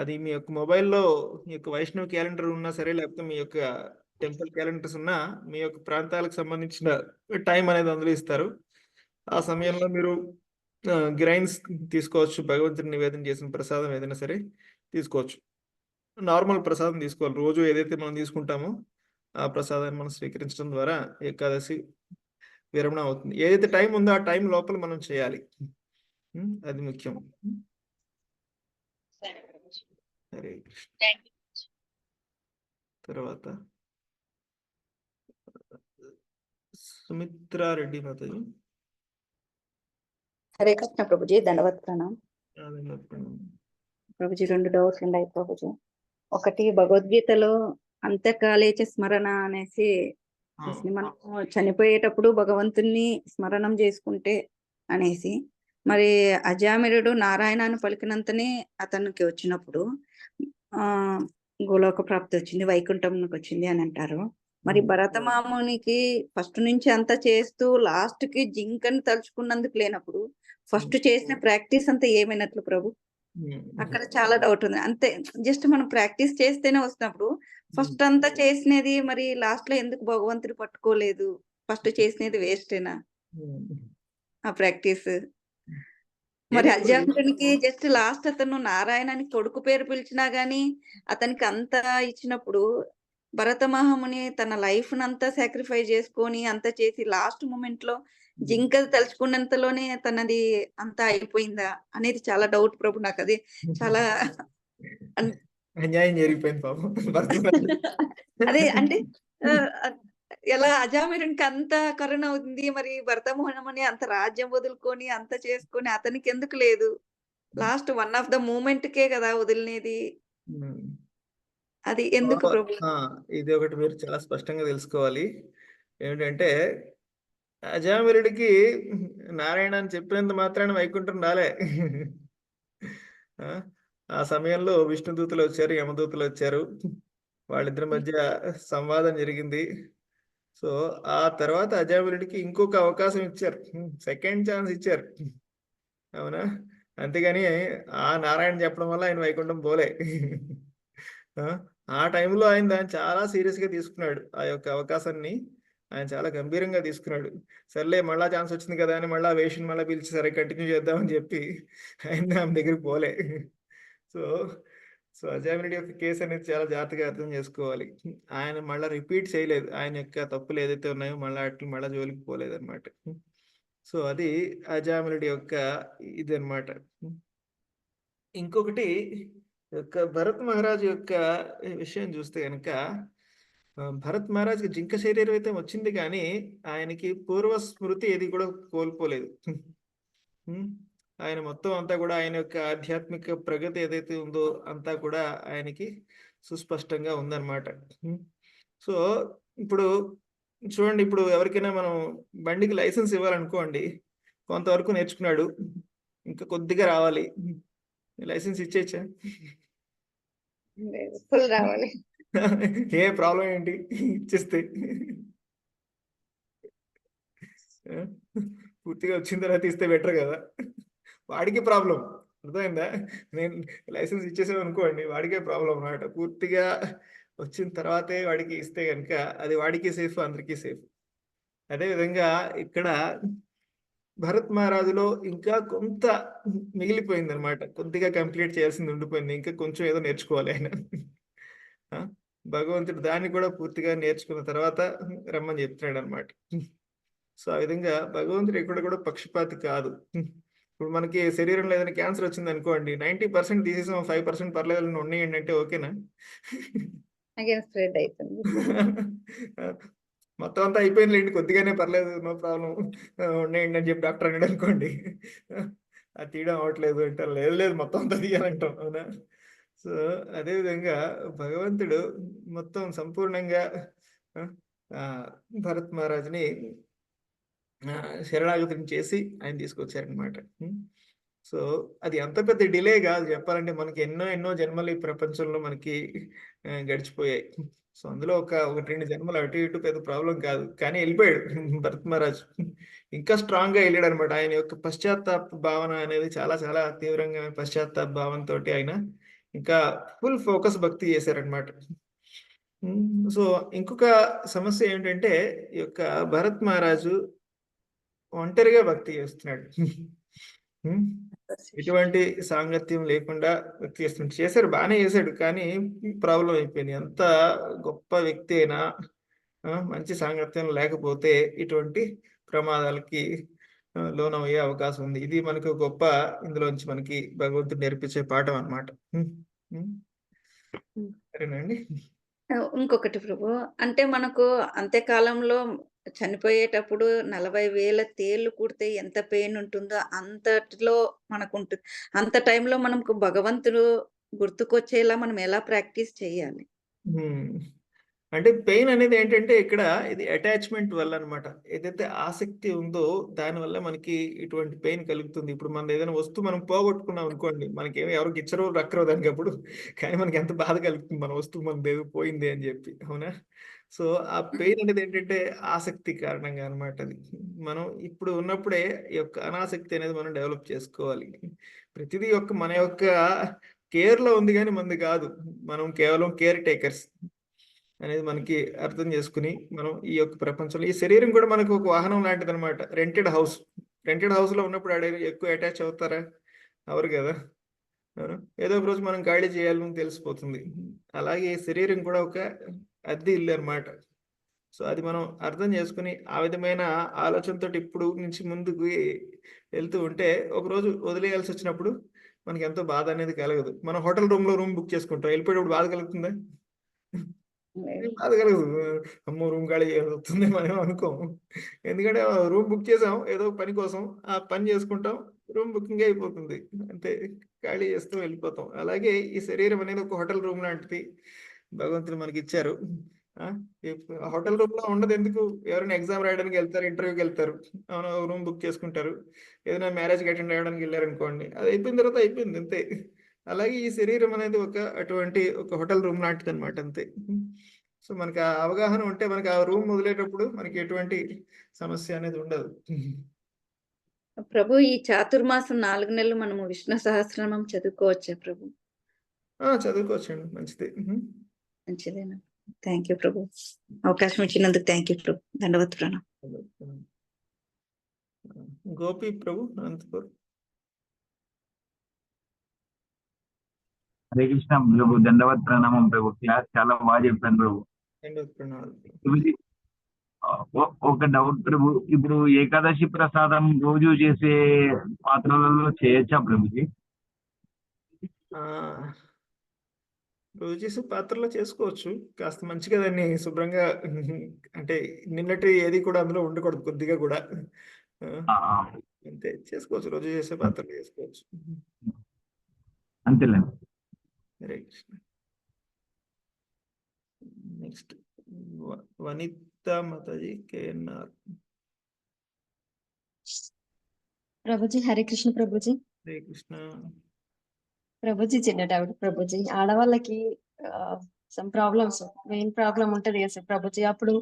అది మీ యొక్క మొబైల్లో మీ యొక్క వైష్ణవ క్యాలెండర్ ఉన్నా సరే, లేకపోతే మీ యొక్క టెంపుల్ క్యాలెండర్స్ ఉన్నా మీ యొక్క ప్రాంతాలకు సంబంధించిన టైం అనేది అందులో ఇస్తారు. ఆ సమయంలో మీరు గ్రైన్స్ తీసుకోవచ్చు, భగవంతుని నివేదన చేసిన ప్రసాదం ఏదైనా సరే తీసుకోవచ్చు. నార్మల్ ప్రసాదం తీసుకోవాలి. రోజు ఏదైతే మనం తీసుకుంటామో ఆ ప్రసాదాన్ని మనం స్వీకరించడం ద్వారా ఏకాదశి విరమణ అవుతుంది. ఏదైతే టైం ఉందో ఆ టైం లోపల మనం చేయాలి, అది ముఖ్యం. హరే కృష్ణ. తర్వాత సుమిత్రారెడ్డి మాతాజీ. హరే కృష్ణ ప్రభుజీ, దండవత్ ప్రణాం. ప్రభుజీ 2 డౌట్స్ ఉన్నాయి ప్రభుజీ. ఒకటి, భగవద్గీతలో అంత్యకాలేచ స్మరణ అనేసి మనం చనిపోయేటప్పుడు భగవంతుణ్ణి స్మరణం చేసుకుంటే అనేసి, మరి అజామిరుడు నారాయణాన్ని పలికినంతనే అతనికి వచ్చినప్పుడు గోలోక ప్రాప్తి వచ్చింది, వైకుంఠంకి వచ్చింది అని అంటారు. మరి భరతమామునికి ఫస్ట్ నుంచి అంతా చేస్తూ లాస్ట్ కి జింకని తలుచుకున్నందుకు లేనప్పుడు ఫస్ట్ చేసిన ప్రాక్టీస్ అంతా ఏమైనట్లు ప్రభు? అక్కడ చాలా డౌట్ ఉంది. అంతే, జస్ట్ మనం ప్రాక్టీస్ చేస్తేనే వస్తున్నప్పుడు ఫస్ట్ అంతా చేసినది మరి లాస్ట్ లో ఎందుకు భగవంతుడు పట్టుకోలేదు? ఫస్ట్ చేసినది వేస్టేనా ఆ ప్రాక్టీస్? మరి అజామిరునికి జస్ట్ లాస్ట్ అతను నారాయణానికి కొడుకు పేరు పిలిచినా గానీ అతనికి అంత ఇచ్చినప్పుడు భరత మహాముని తన లైఫ్ అంతా సాక్రిఫైస్ చేసుకొని అంత చేసి లాస్ట్ మూమెంట్ లో జింక తలుచుకున్నంతలోనే తనది అంతా అయిపోయిందా అనేది చాలా డౌట్ ప్రభు. నాకు అది చాలా అన్యాయం జరిగిపోయింది పాపం భరతమాత. అదే అంటే ఎలా అజామిరునికి అంత కరుణ అవుతుంది, మరి భరత మహాముని అంత రాజ్యం వదులుకొని అంత చేసుకొని అతనికి ఎందుకు లేదు? Last one of the moment కే కదా వదిలినేది. అది ఎందుకు ప్రభు? ఇది ఒకటి మీరు చాలా స్పష్టంగా తెలుసుకోవాలి. ఏమిటంటే అజామిరుడికి నారాయణ అని చెప్పినంత మాత్రాన వైకుంఠం రాలే. ఆ సమయంలో విష్ణుదూతలు వచ్చారు, యమదూతలు వచ్చారు, వాళ్ళిద్దరి మధ్య సంవాదం జరిగింది. సో ఆ తర్వాత అజామిరుడికి ఇంకొక అవకాశం ఇచ్చారు, సెకండ్ ఛాన్స్ ఇచ్చారు. అవునా? అంతేగాని ఆ నారాయణ చెప్పడం వల్ల ఆయన వైకుంఠం పోలే. ఆ టైంలో ఆయన దాన్ని చాలా సీరియస్ గా తీసుకున్నాడు. ఆ యొక్క అవకాశాన్ని ఆయన చాలా గంభీరంగా తీసుకున్నాడు. సర్లే మళ్ళా ఛాన్స్ వచ్చింది కదా అని మళ్ళీ వేషన్ మళ్ళీ పిలిచి సరే కంటిన్యూ చేద్దామని చెప్పి ఆయన ఆమె దగ్గరికి పోలే. సో సో అజామినుడి యొక్క కేసు అనేది చాలా జాగ్రత్తగా అర్థం చేసుకోవాలి. ఆయన మళ్ళీ రిపీట్ చేయలేదు, ఆయన యొక్క తప్పులు ఏదైతే ఉన్నాయో మళ్ళీ అట్లు మళ్ళీ జోలికి పోలేదు అనమాట. సో అది అజామినుడి యొక్క ఇది అనమాట. ఇంకొకటి యొక్క భరత్ మహారాజు యొక్క విషయం చూస్తే కనుక భరత్ మహారాజ్కి జింక శరీరం అయితే వచ్చింది, కానీ ఆయనకి పూర్వ స్మృతి ఏది కూడా కోల్పోలేదు. ఆయన మొత్తం అంతా కూడా ఆయన యొక్క ఆధ్యాత్మిక ప్రగతి ఏదైతే ఉందో అంతా కూడా ఆయనకి సుస్పష్టంగా ఉందన్నమాట. సో ఇప్పుడు చూడండి, ఇప్పుడు ఎవరికైనా మనం బండికి లైసెన్స్ ఇవ్వాలనుకోండి, కొంతవరకు నేర్చుకున్నాడు, ఇంకా కొద్దిగా రావాలి, లైసెన్స్ ఇచ్చేచ్చా? ఫుల్ రావాలి. ఏ ప్రాబ్లం ఏంటి ఇచ్చేస్తే? పూర్తిగా వచ్చిన తర్వాత ఇస్తే బెటర్ కదా. వాడికి ప్రాబ్లం, అర్థమైందా? నేను లైసెన్స్ ఇచ్చేసాను అనుకోండి, వాడికే ప్రాబ్లం అన్నమాట. పూర్తిగా వచ్చిన తర్వాతే వాడికి ఇస్తే కనుక అది వాడికి సేఫ్, అందరికీ సేఫ్. అదేవిధంగా ఇక్కడ భరత్ మహారాజులో ఇంకా కొంత మిగిలిపోయింది అనమాట, కొద్దిగా కంప్లీట్ చేయాల్సింది ఉండిపోయింది, ఇంకా కొంచెం ఏదో నేర్చుకోవాలి ఆయన. భగవంతుడు దాన్ని కూడా పూర్తిగా నేర్చుకున్న తర్వాత రమ్మని చెప్తున్నాడు అనమాట. సో ఆ విధంగా భగవంతుడు ఎక్కడ కూడా పక్షపాతి కాదు. ఇప్పుడు మనకి శరీరంలో ఏదైనా క్యాన్సర్ వచ్చింది అనుకోండి, 90% తీసేసాం, 5% పర్లేదు ఉన్నాయండి అంటే ఓకేనా? స్ప్రెడ్ అవుతుంది. మొత్తం అంతా అయిపోయిందిలేండి, కొద్దిగానే పర్లేదు, నో ప్రాబ్లం, ఉన్నాయండి అని చెప్పి డాక్టర్ అన్నాడు అనుకోండి, అది తీయడం అవ్వట్లేదు అంటే లేదు లేదు మొత్తం అంతా తీయాలంటాం, అవునా? సో అదేవిధంగా భగవంతుడు మొత్తం సంపూర్ణంగా భరత్ మహారాజుని శరణాగతిని చేసి ఆయన తీసుకొచ్చారనమాట. సో అది అంత పెద్ద డిలే కాదు చెప్పాలంటే, మనకి ఎన్నో ఎన్నో జన్మలు ఈ ప్రపంచంలో మనకి గడిచిపోయాయి. సో అందులో ఒకటి 2 జన్మలు అటు ఇటు పెద్ద ప్రాబ్లం కాదు, కానీ వెళ్ళిపోయాడు భరత్ మహారాజు. ఇంకా స్ట్రాంగ్ గా వెళ్ళాడు అనమాట. ఆయన యొక్క పశ్చాత్తాప భావన అనేది చాలా చాలా తీవ్రంగా పశ్చాత్తాప భావంతో ఆయన ఇంకా ఫుల్ ఫోకస్ భక్తి చేశారనమాట. సో ఇంకొక సమస్య ఏంటంటే, ఈ యొక్క భరత్ మహారాజు ఒంటరిగా భక్తి చేస్తున్నాడు. ఎటువంటి సాంగత్యం లేకుండా భక్తి చేస్తున్నాడు. చేశారు, బాగానే చేశాడు, కానీ ప్రాబ్లం అయిపోయింది. ఎంత గొప్ప వ్యక్తి అయినా మంచి సాంగత్యం లేకపోతే ఇటువంటి ప్రమాదాలకి లోనయ్యే అవకాశం ఉంది. ఇది మనకు గొప్ప ఇందులోంచి మనకి భగవంతుడు నేర్పించే పాఠం అన్నమాట. సరేనండి. ఇంకొకటి ప్రభు, అంటే మనకు అంత్యకాలంలో చనిపోయేటప్పుడు 40,000 తేళ్లు కుడితే ఎంత పెయిన్ ఉంటుందో అంతటిలో మనకు ఉంటుంది. అంత టైంలో మనకు భగవంతుడు గుర్తుకొచ్చేలా మనం ఎలా ప్రాక్టీస్ చేయాలి? అంటే పెయిన్ అనేది ఏంటంటే ఇక్కడ ఇది అటాచ్మెంట్ వల్ల అనమాట. ఏదైతే ఆసక్తి ఉందో దానివల్ల మనకి ఇటువంటి పెయిన్ కలుగుతుంది. ఇప్పుడు మన ఏదైనా వస్తువు మనం పోగొట్టుకున్నాం అనుకోండి, మనకేమో ఎవరికి ఇచ్చరో రక్కరో దానికి అప్పుడు, కానీ మనకి ఎంత బాధ కలుగుతుంది మన వస్తువు మనది ఏదో పోయింది అని చెప్పి, అవునా? సో ఆ పెయిన్ అనేది ఏంటంటే ఆసక్తి కారణంగా అనమాట. అది మనం ఇప్పుడు ఉన్నప్పుడే ఈ యొక్క అనాసక్తి అనేది మనం డెవలప్ చేసుకోవాలి. ప్రతిదీ మన యొక్క కేర్ లో ఉంది, కానీ మనది కాదు. మనం కేవలం కేర్ టేకర్స్ అనేది మనకి అర్థం చేసుకుని మనం ఈ యొక్క ప్రపంచంలో, ఈ శరీరం కూడా మనకు ఒక వాహనం లాంటిది అనమాట. రెంటెడ్ హౌస్ లో ఉన్నప్పుడు ఎక్కువ అటాచ్ అవుతారా? అవరు కదా. ఏదో ఒక రోజు మనం ఖాళీ చేయాలని తెలిసిపోతుంది. అలాగే శరీరం కూడా ఒక అద్దె ఇల్లు అనమాట. సో అది మనం అర్థం చేసుకుని ఆ విధమైన ఆలోచనతో ఇప్పుడు నుంచి ముందుకు వెళ్తూ ఉంటే ఒకరోజు వదిలేయాల్సి వచ్చినప్పుడు మనకి ఎంతో బాధ అనేది కలగదు. మనం హోటల్ రూమ్లో రూమ్ బుక్ చేసుకుంటాం, వెళ్ళిపోయేటప్పుడు బాధ కలుగుతుందా? బాధ కలగదు. అమ్మో రూమ్ ఖాళీ చేయాల్సి వస్తుంది మనం అనుకోము. ఎందుకంటే రూమ్ బుక్ చేసాం ఏదో పని కోసం, ఆ పని చేసుకుంటాం, రూమ్ బుకింగ్ అయిపోతుంది అంతే, ఖాళీ చేస్తూ వెళ్ళిపోతాం. అలాగే ఈ శరీరం అనేది ఒక హోటల్ రూమ్ లాంటిది, భగవంతుడు మనకి ఇచ్చారు. హోటల్ రూమ్ లో ఉండదు ఎందుకు? ఎవరైనా ఎగ్జామ్ రాయడానికి వెళ్తారు, ఇంటర్వ్యూకి వెళ్తారు, రూమ్ బుక్ చేసుకుంటారు. ఏదైనా మ్యారేజ్కి అటెండ్ అయ్యడానికి వెళ్ళారు అనుకోండి, అది అయిపోయిన తర్వాత అయిపోయింది అంతే. అలాగే ఈ శరీరం అనేది అటువంటి ఒక హోటల్ రూమ్ లాంటిది అనమాట అంతే. సో మనకి ఆ అవగాహన ఉంటే మనకి ఆ రూమ్ వదిలేటప్పుడు మనకి ఎటువంటి సమస్య అనేది ఉండదు. ప్రభు ఈ చాతుర్మాసం 4 నెలలు మనము విష్ణు సహస్రనామం చదువుకోవచ్చా ప్రభు? చదువుకోవచ్చండి, మంచిది. మంచిదేనా? థ్యాంక్ యూ ప్రభు. అవకాశం ఇచ్చినందుకు థ్యాంక్ యూ ప్రభు. దండవత్ ప్రణామం. గోపి ప్రభు అనంతపూర్. హరే కృష్ణ ప్రభు, దండవత్ ప్రణామం ప్రభు. క్లాస్ చాలా బాగా చెప్పాను ప్రభు. ప్రభుజీ, ఒక డౌట్ ప్రభు, ఇప్పుడు ఏకాదశి ప్రసాదం రోజు చేసే పాత్రలలో చేయొచ్చా ప్రభుజీ? రోజు చేసే పాత్రలో చేసుకోవచ్చు, కాస్త మంచిగా దాన్ని శుభ్రంగా అంటే నిన్నటి ఏది కూడా అందులో ఉండకూడదు, కొద్దిగా కూడా అంతే చేసుకోవచ్చు. రోజు చేసే పాత్రలు చేసుకోవచ్చు. అంతేలేండి. హరే కృష్ణ. నెక్స్ట్ వనిత మాతాజీ కేఎన్ఆర్. ప్రభుజీ హరే కృష్ణ ప్రభుజీ. హరే కృష్ణ. ప్రభుజీ చిన్న డౌట్ ప్రభుజీ, ఆడవాళ్ళకి సమ్ ప్రాబ్లమ్స్, మెయిన్ ప్రాబ్లం ఉంటది కదా ప్రభుజీ, అప్పుడు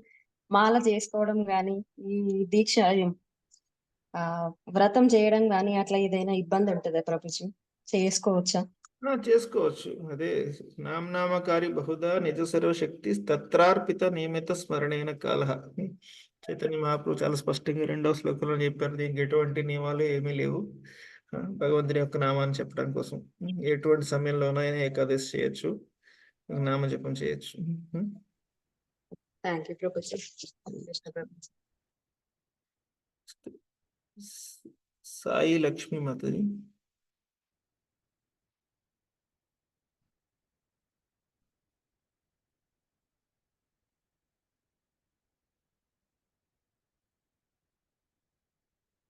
మాల చేసుకోవడం గాని ఈ దీక్ష వ్రతం చేయడం గాని అట్లా ఏదైనా ఇబ్బంది ఉంటుందా ప్రభుజీ? చేసుకోవచ్చా? చేసుకోవచ్చు. అదే నామనామకారి బహుదా నిజ సర్వశక్తి తత్రార్పిత నియమిత స్మరణైన కాల. చైతన్య మహాప్రభు చాలా స్పష్టంగా 2వ శ్లోకంలో చెప్పారు. దీనికి ఎటువంటి నియమాలు ఏమీ లేవు. భగవంతుని యొక్క నామాన్ని చెప్పడం కోసం ఎటువంటి సమయంలోనైనా ఏకాదశి చేయొచ్చు, నామజపం చేయొచ్చు. Thank you Prabhuji. Sai Lakshmi Mataji.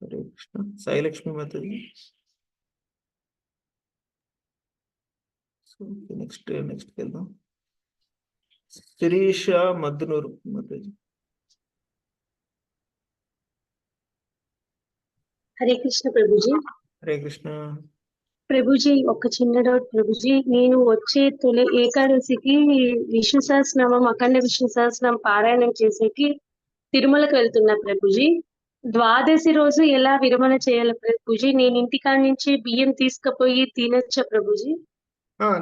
Hare Krishna. Sai Lakshmi Mataji. Next వెళ్దాం. శిరీష మద్నూరు మాతాజీ. హరే కృష్ణ ప్రభుజీ. హరే కృష్ణ. ప్రభుజీ ఒక చిన్న డౌట్ ప్రభుజీ, నేను వచ్చే తొలి ఏకాదశికి విష్ణు సహస్రనామం, అఖండ విష్ణు సహస్రనామం పారాయణం చేసేకి తిరుమలకు వెళ్తున్నా ప్రభుజీ. ద్వాదశి రోజు ఎలా విరమణ చేయాలి ప్రభుజీ? నేను ఇంటికాడ నుంచి బియ్యం తీసుకుపోయి తినొచ్చా ప్రభుజీ?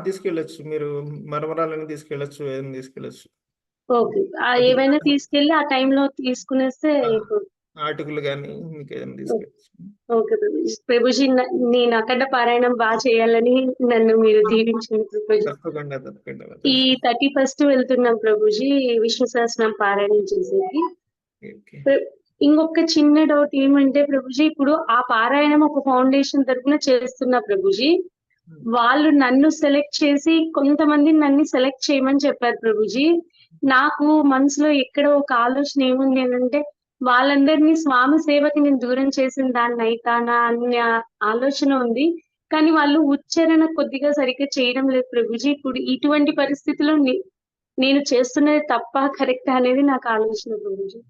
తీసుకెళ్ళచ్చు, మీరు మరమరాలని తీసుకెళ్ళచ్చు, ఏదైనా తీసుకెళ్ళచ్చు. ఓకే, ఏవైనా తీసుకెళ్ళి ఆ టైంలో తీసుకునేస్తే ఆటుకులు కానీ మీకు ఏదైనా తీసుకెళ్ళచ్చు. ఓకే ప్రభుజీ. ప్రభుజీ నేను అఖండ పారాయణం బాగా చేయాలని నన్ను మీరు దీవించండి ప్రభుజీ. తప్పకుండా. ఈ 31st వెళ్తున్నాం ప్రభుజీ విష్ణు సహస్రనామం పారాయణం చేసేది. ఇంకొక చిన్న డౌట్ ఏమంటే ప్రభుజీ, ఇప్పుడు ఆ పారాయణం ఒక ఫౌండేషన్ తరఫున చేస్తున్నా ప్రభుజీ, వాళ్ళు నన్ను సెలెక్ట్ చేసి కొంతమంది నన్ను సెలెక్ట్ చేయమని చెప్పారు ప్రభుజీ. నాకు మనసులో ఎక్కడో ఒక ఆలోచన ఏముంది అంటే, వాళ్ళందరినీ స్వామి సేవకి నేను దూరం చేసిన దాన్ని అయితానా అనే ఆలోచన ఉంది. కానీ వాళ్ళు ఉచ్చారణ కొద్దిగా సరిగ్గా చేయడం లేదు ప్రభుజీ. ఇప్పుడు ఇటువంటి పరిస్థితిలో నేను చేస్తున్నది తప్ప కరెక్ట్ అనేది నాకు ఆలోచన ప్రభుజీ.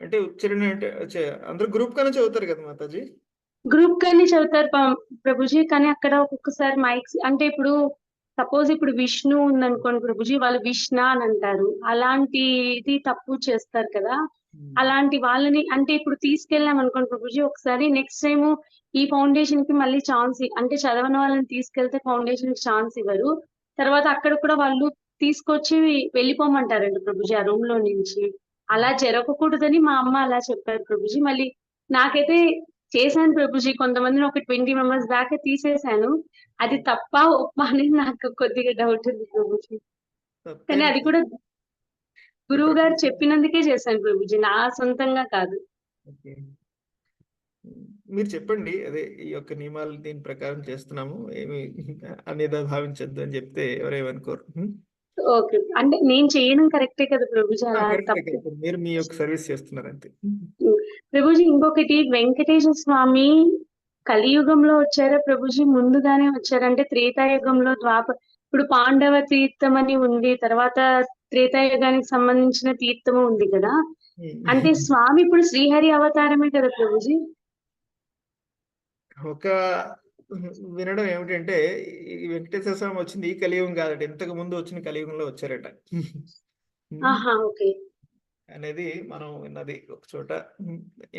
అంటే ఉచ్చారణ అంటే అందరూ గ్రూప్ గానే చదువుతారు కదా మాతాజీ? గ్రూప్ గానే చదువుతారు ప్రభుజీ, కానీ అక్కడ ఒక్కొక్కసారి మైక్స్ అంటే ఇప్పుడు సపోజ్ ఇప్పుడు విష్ణు ఉందనుకోండి ప్రభుజీ, వాళ్ళు విష్ణ అని అంటారు, అలాంటిది తప్పు చేస్తారు కదా. అలాంటి వాళ్ళని అంటే ఇప్పుడు తీసుకెళ్ళాం అనుకోండి ప్రభుజీ, ఒకసారి నెక్స్ట్ టైం ఈ ఫౌండేషన్ కి మళ్ళీ ఛాన్స్ అంటే చదవని వాళ్ళని తీసుకెళ్తే ఫౌండేషన్ కి ఛాన్స్ ఇవ్వరు. తర్వాత అక్కడ కూడా వాళ్ళు తీసుకొచ్చి వెళ్ళిపోమంటారండి ప్రభుజీ ఆ రూమ్ లో నుంచి. అలా జరగకూడదని మా అమ్మ అలా చెప్పారు ప్రభుజీ. మళ్ళీ నాకైతే చేశాను ప్రభుజీ, కొంతమందిని ఒక 20 మెంబర్స్ దాకా తీసేశాను. అది తప్ప ఒప్ప అనేది నాకు కొద్దిగా డౌట్ ఉంది ప్రభుజీ. కానీ అది కూడా గురువు గారు చెప్పినందుకే చేశాను ప్రభుజీ, నా సొంతంగా కాదు. ఓకే. మీరు చెప్పండి, అదే ఈ యొక్క నియమాలు దీని ప్రకారం చేస్తున్నాము, ఏమి అనేది భావించద్దు అని చెప్తే ఎవరేమనుకోరు. ఓకే, అంటే నేను చేయడం కరెక్టే కదా ప్రభుజీ, అలా కరెక్టే, తప్పు. కరెక్టే. మీరు మీ యొక్క సర్వీస్ చేస్తున్నారు అంతే. ప్రభుజీ ఇంకొకటి, వెంకటేశ్వర స్వామి కలియుగంలో వచ్చారా ప్రభుజీ, ముందుగానే వచ్చారా? అంటే త్రేతాయుగంలో ఇప్పుడు పాండవ తీర్థం అని ఉంది, తర్వాత త్రేతాయుగానికి సంబంధించిన తీర్థము ఉంది కదా, అంటే స్వామి ఇప్పుడు శ్రీహరి అవతారమే కదా ప్రభుజీ? ఒక వినడం ఏమిటంటే, ఈ వెంకటేశ్వర స్వామి వచ్చింది ఈ కలియుగం కాదట, ఇంతకు ముందు వచ్చిన కలియుగంలో వచ్చారట ఆహా, ఓకే. అనేది మనం విన్నది ఒక చోట.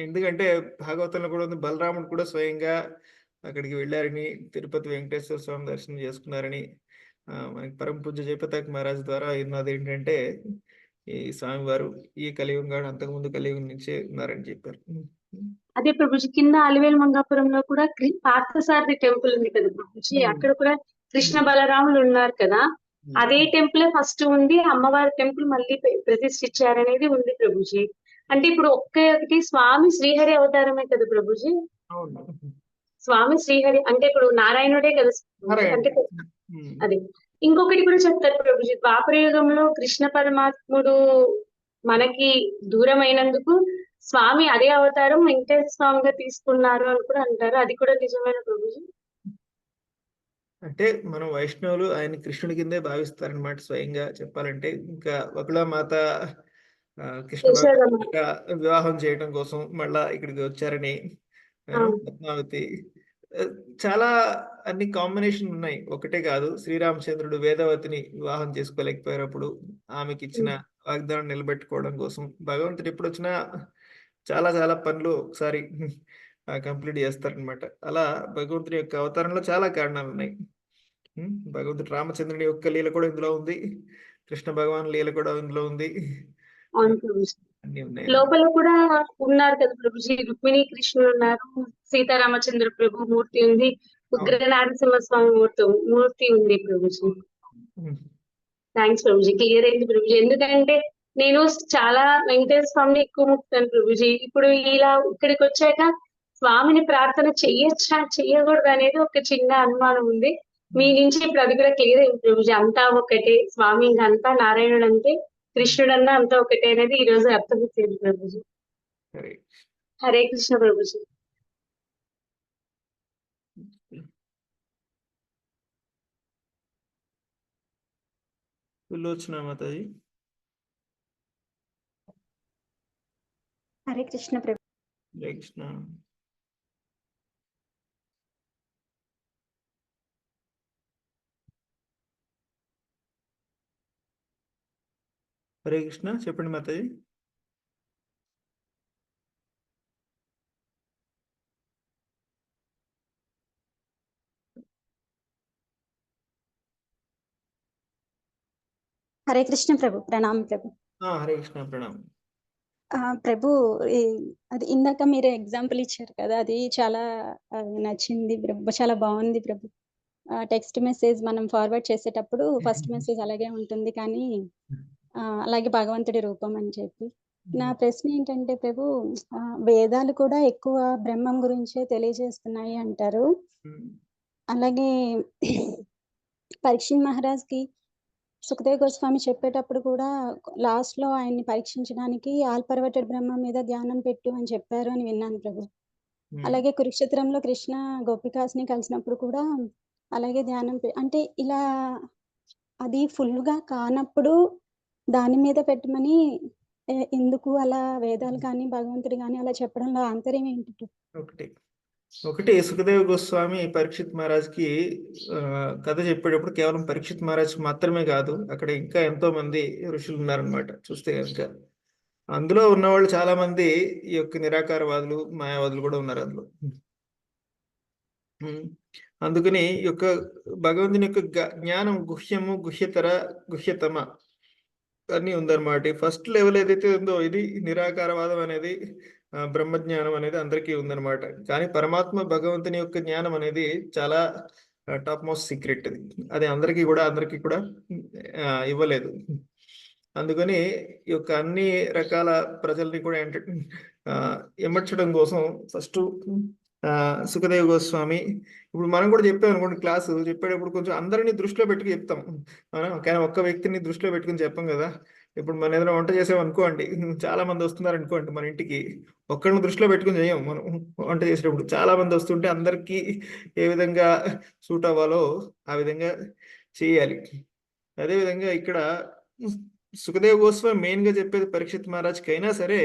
ఎందుకంటే భాగవతంలో కూడా ఉంది, బలరాముడు కూడా స్వయంగా అక్కడికి వెళ్ళారని, తిరుపతి వెంకటేశ్వర స్వామి దర్శనం చేసుకున్నారని మనకి పరమ పూజ్య జయపతాక్ మహారాజ్ ద్వారా విన్నది ఏంటంటే, ఈ స్వామివారు ఈ కలియుగం కాదు, అంతకుముందు కలియుగం నుంచే ఉన్నారని చెప్పారు. అదే ప్రభుజీ, కింద అలివేలు మంగాపురంలో కూడా పార్థసారథి టెంపుల్ ఉంది కదా ప్రభుజీ, అక్కడ కూడా కృష్ణ బలరాములు ఉన్నారు కదా, అదే టెంపుల్ ఫస్ట్ ఉంది, అమ్మవారి టెంపుల్ మళ్ళీ ప్రతిష్ఠించారనేది ఉంది ప్రభుజీ. అంటే ఇప్పుడు ఒక్కటి స్వామి శ్రీహరి అవతారమే కదా ప్రభుజీ? అవును. స్వామి శ్రీహరి అంటే ఇప్పుడు నారాయణుడే కదా అంటే అది. ఇంకొకటి కూడా చెప్తారు ప్రభుజీ, ద్వాపరయుగంలో కృష్ణ పరమాత్ముడు మనకి దూరం అయినందుకు స్వామి అదే అవతారం వెంకటేశ్వర స్వామిగా తీసుకున్నారు అని కూడా అంటారు, అది కూడా నిజమైన ప్రభుజీ? అంటే మనం వైష్ణవులు ఆయన కృష్ణుడి కిందే భావిస్తారనమాట స్వయంగా చెప్పాలంటే. ఇంకా బకుళమాత కృష్ణ వివాహం చేయడం కోసం మళ్ళా ఇక్కడికి వచ్చారని, పద్మావతి, చాలా అన్ని కాంబినేషన్ ఉన్నాయి, ఒకటే కాదు. శ్రీరామచంద్రుడు వేదవతిని వివాహం చేసుకోలేకపోయినప్పుడు ఆమెకి ఇచ్చిన వాగ్దానం నిలబెట్టుకోవడం కోసం భగవంతుడు ఎప్పుడు వచ్చినా చాలా చాలా పనులు ఒకసారి కంప్లీట్ చేస్తారనమాట. అలా భగవంతుని యొక్క అవతారంలో చాలా కారణాలు ఉన్నాయి. భగవంతుడు రామచంద్రుని యొక్క లీల కూడా ఇందులో ఉంది, కృష్ణ భగవాన్ లీల కూడా ఇందులో ఉంది. అన్ని ఉన్నాయి. లోపల కూడా ఉన్నారు కదా ప్రభుజీ, రుక్మిణి కృష్ణుడు ఉన్నారు, సీతారామచంద్ర ప్రభు మూర్తి ఉంది, ఉగ్ర నరసింహ స్వామి మూర్తి ఉంది ప్రభుజీ. థ్యాంక్స్ ప్రభుజీ, క్లియర్ అయింది ప్రభుజీ. ఎందుకంటే నేను చాలా వెంకటేశ్వర స్వామిని ఎక్కువ ముక్తాను ప్రభుజీ. ఇప్పుడు ఇలా ఇక్కడికి వచ్చాక స్వామిని ప్రార్థన చెయ్యొచ్చా చెయ్యకూడదు అనేది ఒక చిన్న అనుమానం ఉంది. మీ నుంచి ఇప్పుడు అది కూడా క్లియర్ అయింది ప్రభుజీ, అంతా ఒకటే స్వామి, అంతా నారాయణుడు అంతే, కృష్ణుడు అన్నా అంతా ఒకటే అనేది ఈ రోజు అర్థమవుతుంది ప్రభుజీ. హరే కృష్ణ ప్రభుజీ. సులోచన మాతాజీ. హరే కృష్ణ ప్రభు. హరే కృష్ణ. హరే కృష్ణ, చెప్పండి మాతాజీ. హరే కృష్ణ ప్రభు, ప్రణామం ప్రభు. హరే కృష్ణ, ప్రణామం. ప్రభు, అది ఇందాక మీరు ఎగ్జాంపుల్ ఇచ్చారు కదా, అది చాలా నచ్చింది ప్రభు, చాలా బాగుంది ప్రభు. టెక్స్ట్ మెసేజ్ మనం ఫార్వర్డ్ చేసేటప్పుడు ఫస్ట్ మెసేజ్ అలాగే ఉంటుంది, కానీ అలాగే భగవంతుడి రూపం అని చెప్పి. నా ప్రశ్న ఏంటంటే ప్రభు, వేదాలు కూడా ఎక్కువ బ్రహ్మం గురించే తెలియజేస్తున్నాయి అంటారు. అలాగే పరీక్షిత్ మహారాజ్ కి సుఖదేవ్ గోస్వామి చెప్పేటప్పుడు కూడా లాస్ట్ లో ఆయన్ని పరీక్షించడానికి ఆల్ పర్వటెడ్ బ్రహ్మ మీద ధ్యానం పెట్టు అని చెప్పారు అని విన్నాను ప్రభు. అలాగే కురుక్షేత్రంలో కృష్ణ గోపికాస్ని కలిసినప్పుడు కూడా అలాగే ధ్యానం అంటే ఇలా అది ఫుల్ గా కానప్పుడు దాని మీద పెట్టమని ఎందుకు అలా వేదాలు కానీ భగవంతుడు కానీ అలా చెప్పడంలో ఆంతర్యం ఏంటి? ఒకటి సుఖదేవ్ గోస్వామి పరీక్షిత్ మహారాజ్కి కథ చెప్పేటప్పుడు కేవలం పరీక్షిత్ మహారాజ్ మాత్రమే కాదు, అక్కడ ఇంకా ఎంతో మంది ఋషులు ఉన్నారనమాట. చూస్తే కనుక అందులో ఉన్నవాళ్ళు చాలా మంది ఈ యొక్క నిరాకారవాదులు, మాయావాదులు కూడా ఉన్నారు అందులో. అందుకని ఈ యొక్క భగవంతుని యొక్క జ్ఞానం గుహ్యము, గుహ్యతర, గుహ్యతమ అన్నీ ఉందన్నమాట. ఫస్ట్ లెవెల్ ఏదైతే ఉందో ఇది నిరాకారవాదం అనేది, బ్రహ్మజ్ఞానం అనేది అందరికీ ఉందన్నమాట. కానీ పరమాత్మ భగవంతుని యొక్క జ్ఞానం అనేది చాలా టాప్ మోస్ట్ సీక్రెట్ అది అందరికీ కూడా ఇవ్వలేదు. అందుకని ఈ యొక్క అన్ని రకాల ప్రజల్ని కూడా ఎమర్చడం కోసం ఫస్ట్ సుఖదేవ గోస్వామి, ఇప్పుడు మనం కూడా చెప్పాం అనుకోండి, క్లాసు చెప్పేటప్పుడు కొంచెం అందరినీ దృష్టిలో పెట్టుకుని చెప్తాం మనం, కానీ ఒక్క వ్యక్తిని దృష్టిలో పెట్టుకుని చెప్పాం కదా. ఇప్పుడు మనం ఏదైనా వంట చేసాం అనుకోండి, చాలా మంది వస్తున్నారు అనుకోండి మన ఇంటికి, ఒక్కరిని దృష్టిలో పెట్టుకుని చేయం మనం వంట చేసేటప్పుడు. చాలా మంది వస్తుంటే అందరికీ ఏ విధంగా సూట్ అవ్వాలో ఆ విధంగా చేయాలి. అదేవిధంగా ఇక్కడ సుఖదేవ్ గోస్వామి మెయిన్గా చెప్పేది పరీక్షిత్ మహారాజ్కి అయినా సరే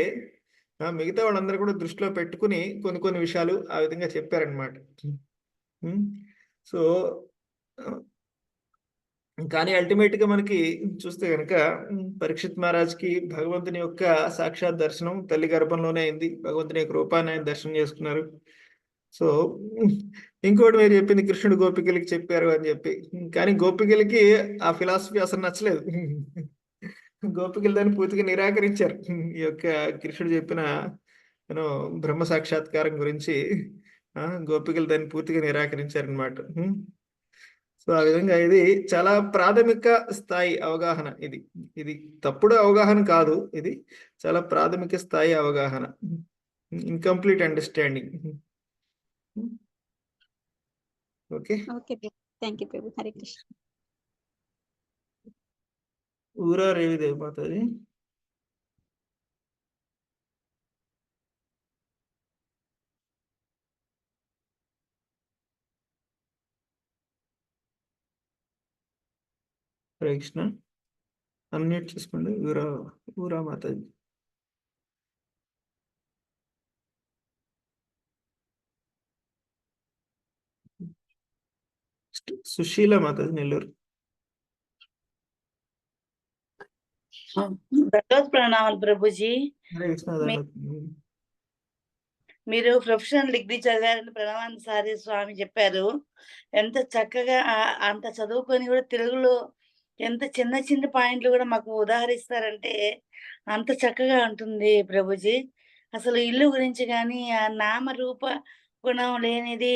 మిగతా వాళ్ళందరూ కూడా దృష్టిలో పెట్టుకుని కొన్ని విషయాలు ఆ విధంగా చెప్పారనమాట. సో కానీ అల్టిమేట్గా మనకి చూస్తే కనుక పరీక్షిత్ మహారాజ్కి భగవంతుని యొక్క సాక్షాత్ దర్శనం తల్లి గర్భంలోనే అయింది. భగవంతుని యొక్క రూపాన్ని ఆయన దర్శనం చేసుకున్నారు. సో ఇంకోటి మీరు చెప్పింది కృష్ణుడు గోపికలకి చెప్పారు అని చెప్పి, కానీ గోపికలకి ఆ ఫిలాసఫీ అసలు నచ్చలేదు. గోపికలు దాన్ని పూర్తిగా నిరాకరించారు. ఈ యొక్క కృష్ణుడు చెప్పిన బ్రహ్మ సాక్షాత్కారం గురించి గోపికలు దాన్ని పూర్తిగా నిరాకరించారు అనమాట. సో ఆ విధంగా ఇది చాలా ప్రాథమిక స్థాయి అవగాహన. ఇది తప్పుడు అవగాహన కాదు, ఇది చాలా ప్రాథమిక స్థాయి అవగాహన, incomplete understanding. Okay, thank you ప్రభు. హరే కృష్ణ. ఊరా రేవిదేవి మాతాజీ. హరే కృష్ణ. అన్మ్యూట్ చేసుకోండి. ఊరా మాతాజీ. సుశీల మాతాజీ, నెల్లూరు. భగవత్ ప్రణామాలు ప్రభుజీ. హరే కృష్ణ. మీరు ప్రొఫెషనల్ డిగ్రీ చదివారని ప్రణవాన్సారి స్వామి చెప్పారు. ఎంత చక్కగా అంత చదువుకొని కూడా తెలుగులో ఎంత చిన్న చిన్న పాయింట్లు కూడా మాకు ఉదాహరిస్తారంటే అంత చక్కగా ఉంటుంది ప్రభుజీ. అసలు ఇల్లు గురించి కానీ ఆ నామ రూప గుణం లేనిది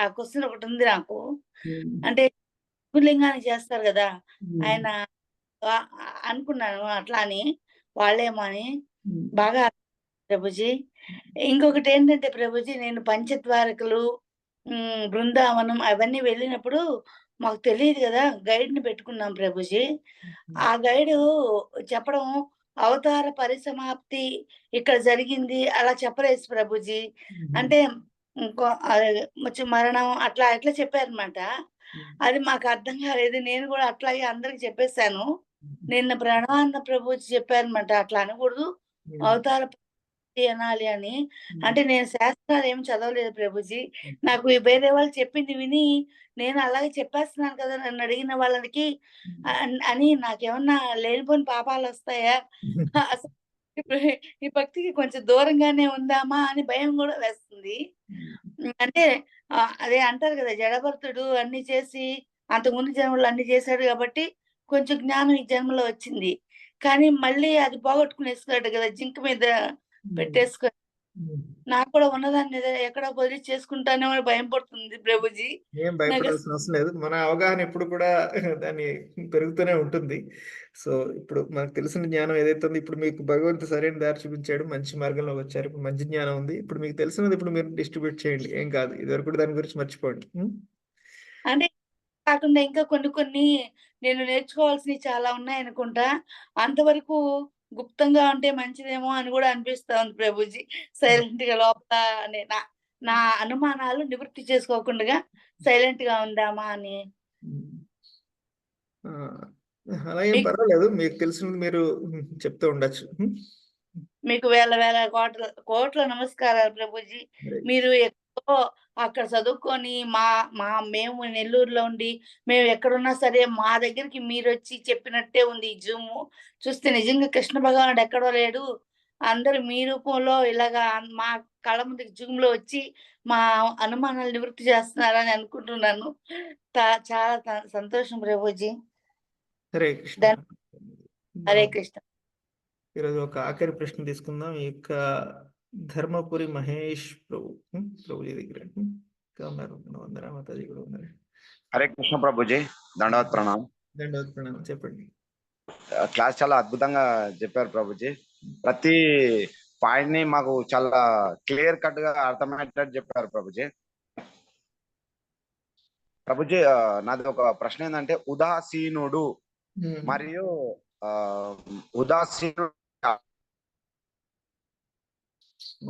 ఆ క్వశ్చన్ ఒకటి ఉంది నాకు. అంటే లింగాన్ని చేస్తారు కదా ఆయన, అనుకున్నాను అట్లా అని వాళ్ళేమో అని బాగా ప్రభుజీ. ఇంకొకటి ఏంటంటే ప్రభుజీ, నేను పంచద్వారకలు బృందావనం అవన్నీ వెళ్ళినప్పుడు మాకు తెలియదు కదా, గైడ్ ని పెట్టుకున్నాం ప్రభుజీ. ఆ గైడ్ చెప్పడం అవతార పరిసమాప్తి ఇక్కడ జరిగింది అలా చెప్పలేదు ప్రభుజీ. అంటే మరణం అట్లా ఎట్లా చెప్పారనమాట. అది మాకు అర్థం కాలేదు. నేను కూడా అట్లాగే అందరికి చెప్పేశాను. నిన్న ప్రణవానంద ప్రభుజీ చెప్పారనమాట అట్లా అనకూడదు, అవతార అనాలి అని. అంటే నేను శాస్త్రాలు ఏమి చదవలేదు ప్రభుజీ. నాకు వేరే వాళ్ళు చెప్పింది విని నేను అలాగే చెప్పేస్తున్నాను కదా నన్ను అడిగిన వాళ్ళకి అని నాకేమన్నా లేనిపోని పాపాలు వస్తాయా, అసలు ఈ భక్తికి కొంచెం దూరంగానే ఉందామా అని భయం కూడా వేస్తుంది. అంటే అదే అంటారు కదా, జడభరతుడు అన్ని చేసి అంతకుముందు జన్మలో అన్ని చేశాడు కాబట్టి కొంచెం జ్ఞానం ఈ జన్మలో వచ్చింది. కానీ మళ్ళీ అది పోగొట్టుకునేసుకున్నాడు కదా, జింక మీద పెట్టేసుకొని. నాకు కూడా ఉన్నదాన్ని ఎక్కడో వదిలి చేసుకుంటానే భయం పడుతుంది ప్రభుజీ. ఏం భయపడాల్సిన అవసరం లేదు. మన అవగాహన ఎప్పుడు కూడా దాన్ని పెరుగుతూనే ఉంటుంది. సో ఇప్పుడు మనకు తెలిసిన జ్ఞానం ఏదైతే ఉందో, ఇప్పుడు మీకు భగవంతుడు సరైన దారి చూపించాడు, మంచి మార్గంలో వచ్చారు, ఇప్పుడు మంచి జ్ఞానం ఉంది. ఇప్పుడు మీకు తెలిసినది ఇప్పుడు మీరు డిస్ట్రిబ్యూట్ చేయండి, ఏం కాదు. ఇదివరకు దాని గురించి మర్చిపోండి. అంటే కాకుండా ఇంకా కొన్ని నేను నేర్చుకోవాల్సినవి చాలా ఉన్నాయి అనుకుంటా. అంతవరకు గుప్తంగా ఉంటే మంచిదేమో అని కూడా అనిపిస్తా ఉంది ప్రభుజీ. సైలెంట్ గా లోపల నా అనుమానాలు నివృత్తి చేసుకోకుండా సైలెంట్ గా ఉందామా అని. అలా ఏం పర్వాలేదు, మీకు తెలిసినది మీరు చెప్తూ ఉండొచ్చు. మీకు వేల కోట్ల నమస్కారాలు ప్రభుజీ. మీరు ఎక్కడో అక్కడ చదువుకొని మేము నెల్లూరులో ఉండి మేము ఎక్కడున్నా సరే మా దగ్గరికి మీరు వచ్చి చెప్పినట్టే ఉంది ఈ జూమ్ చూస్తే. నిజంగా కృష్ణ భగవానుడు ఎక్కడో లేడు, అందరూ మీ రూపంలో ఇలాగా మా కళ్ళ ముందుకి జూమ్ లో వచ్చి మా అనుమానాలు నివృత్తి చేస్తున్నారని అనుకుంటున్నాను. చాలా సంతోషం ప్రభుజీ. హరే కృష్ణ. హరే కృష్ణ. ఈరోజు ఒక ఆఖరి ప్రశ్న తీసుకుందాం. ఈ యొక్క ధర్మపురి మహేష్ ప్రభుజీ దగ్గర ఉన్నారు, వందనా మాతాజీ కూడా ఉన్నారు. హరే కృష్ణ ప్రభుజీ, దండవత్ ప్రణామం. దండవత్ ప్రణామం. చెప్పండి. క్లాస్ చాలా అద్భుతంగా చెప్పారు ప్రభుజీ. ప్రతి పాయింట్ ని మాకు చాలా క్లియర్ కట్ గా అర్థమయ్యేటట్టు చెప్పారు ప్రభుజీ. ప్రభుజీ, నాది ఒక ప్రశ్న ఏంటంటే, ఉదాసీనుడు మరియు ఉదాసీనుడు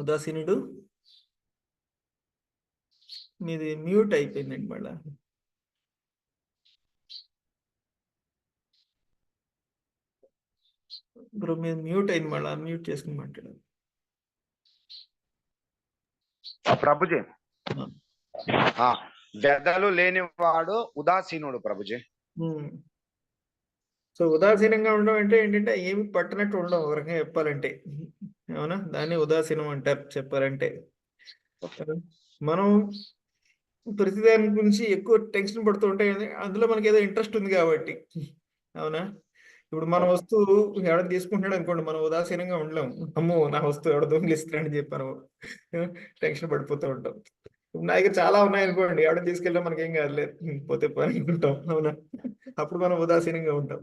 ఉదాసీనుడు మీది మ్యూట్ అయిపోయిందండి మళ్ళా. బ్రో మీరు మ్యూట్ అయింది, మళ్ళీ అన్మ్యూట్ చేసుకుని మాట్లాడారు. ప్రభుజీ, వ్యధలు లేనివాడు ఉదాసీనుడు ప్రభుజీ. సో ఉదాసీనంగా ఉండడం అంటే ఏంటంటే ఏమి పట్టనట్టు ఉండడం, ఒక రకంగా చెప్పాలంటే. అవునా, దాన్ని ఉదాసీనం అంటారు చెప్పాలంటే. మనం ప్రతిదాని గురించి ఎక్కువ టెన్షన్ పడుతూ ఉంటే అందులో మనకి ఏదో ఇంట్రెస్ట్ ఉంది కాబట్టి. అవునా, ఇప్పుడు మన వస్తువు ఎవడ తీసుకుంటున్నాడు అనుకోండి, మనం ఉదాసీనంగా ఉండలేం. అమ్మో నా వస్తువు ఎవడ దొంగిలిస్తున్నాడని చెప్పాను టెన్షన్ పడిపోతూ ఉంటాం. నా దగ్గర చాలా ఉన్నాయి అనుకోండి, ఎవడ తీసుకెళ్ళడం మనకేం కాదులేదు, పోతే పని అనుకుంటాం. అవునా, అప్పుడు మనం ఉదాసీనంగా ఉంటాం.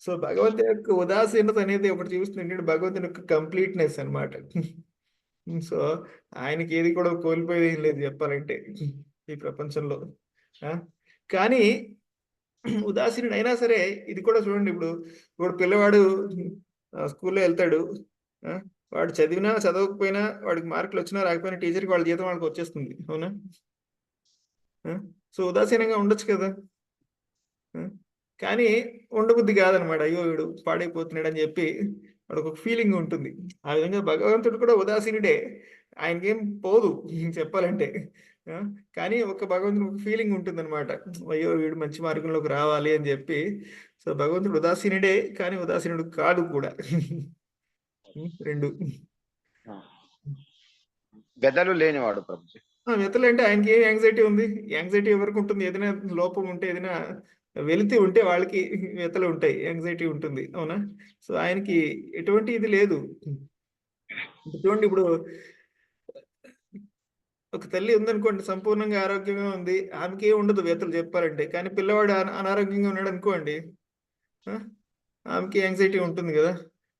సో భగవంతుని యొక్క ఉదాసీనత అనేది ఒకటి చూస్తుంది ఏంటంటే భగవంతుని యొక్క కంప్లీట్నెస్ అనమాట. సో ఆయనకి ఏది కూడా కోల్పోయేది ఏం లేదు చెప్పాలంటే ఈ ప్రపంచంలో. కానీ ఉదాసీనుడు అయినా సరే ఇది కూడా చూడండి, ఇప్పుడు పిల్లవాడు స్కూల్లో వెళ్తాడు, వాడు చదివినా చదవకపోయినా వాడికి మార్కులు వచ్చినా రాకపోయినా టీచర్కి వాళ్ళ జీతం వాళ్ళకి వచ్చేస్తుంది. అవునా, సో ఉదాసీనంగా ఉండొచ్చు కదా. కానీ ఉండబుద్ధి కాదనమాట, అయ్యో వీడు పాడైపోతున్నాడు అని చెప్పి వాడికి ఒక ఫీలింగ్ ఉంటుంది. ఆ విధంగా భగవంతుడు కూడా ఉదాసీనుడే, ఆయనకేం పోదు చెప్పాలంటే. కానీ ఒక భగవంతుడు ఒక ఫీలింగ్ ఉంటుంది అనమాట, అయ్యో వీడు మంచి మార్గంలోకి రావాలి అని చెప్పి. సో భగవంతుడు ఉదాసీనుడే కానీ ఉదాసీనుడు కాదు కూడా. రెండు. వ్యధలు లేనివాడు ప్రభుజీ. వ్యతలు అంటే ఆయనకి ఏం యాంగ్జైటీ ఉంది? యాంగ్జైటీ ఎవరికి ఉంటుంది? ఏదైనా లోపం ఉంటే, ఏదైనా వెలితి ఉంటే వాళ్ళకి వ్యతలు ఉంటాయి, యాంగ్జైటీ ఉంటుంది. అవునా, సో ఆయనకి ఎటువంటి ఇది లేదు. చూడండి, ఇప్పుడు ఒక తల్లి ఉందనుకోండి, సంపూర్ణంగా ఆరోగ్యంగా ఉంది, ఆమెకి ఏం ఉండదు వ్యతలు చెప్పాలంటే. కానీ పిల్లవాడు అనారోగ్యంగా ఉన్నాడు అనుకోండి, ఆమెకి యాంగ్జైటీ ఉంటుంది కదా.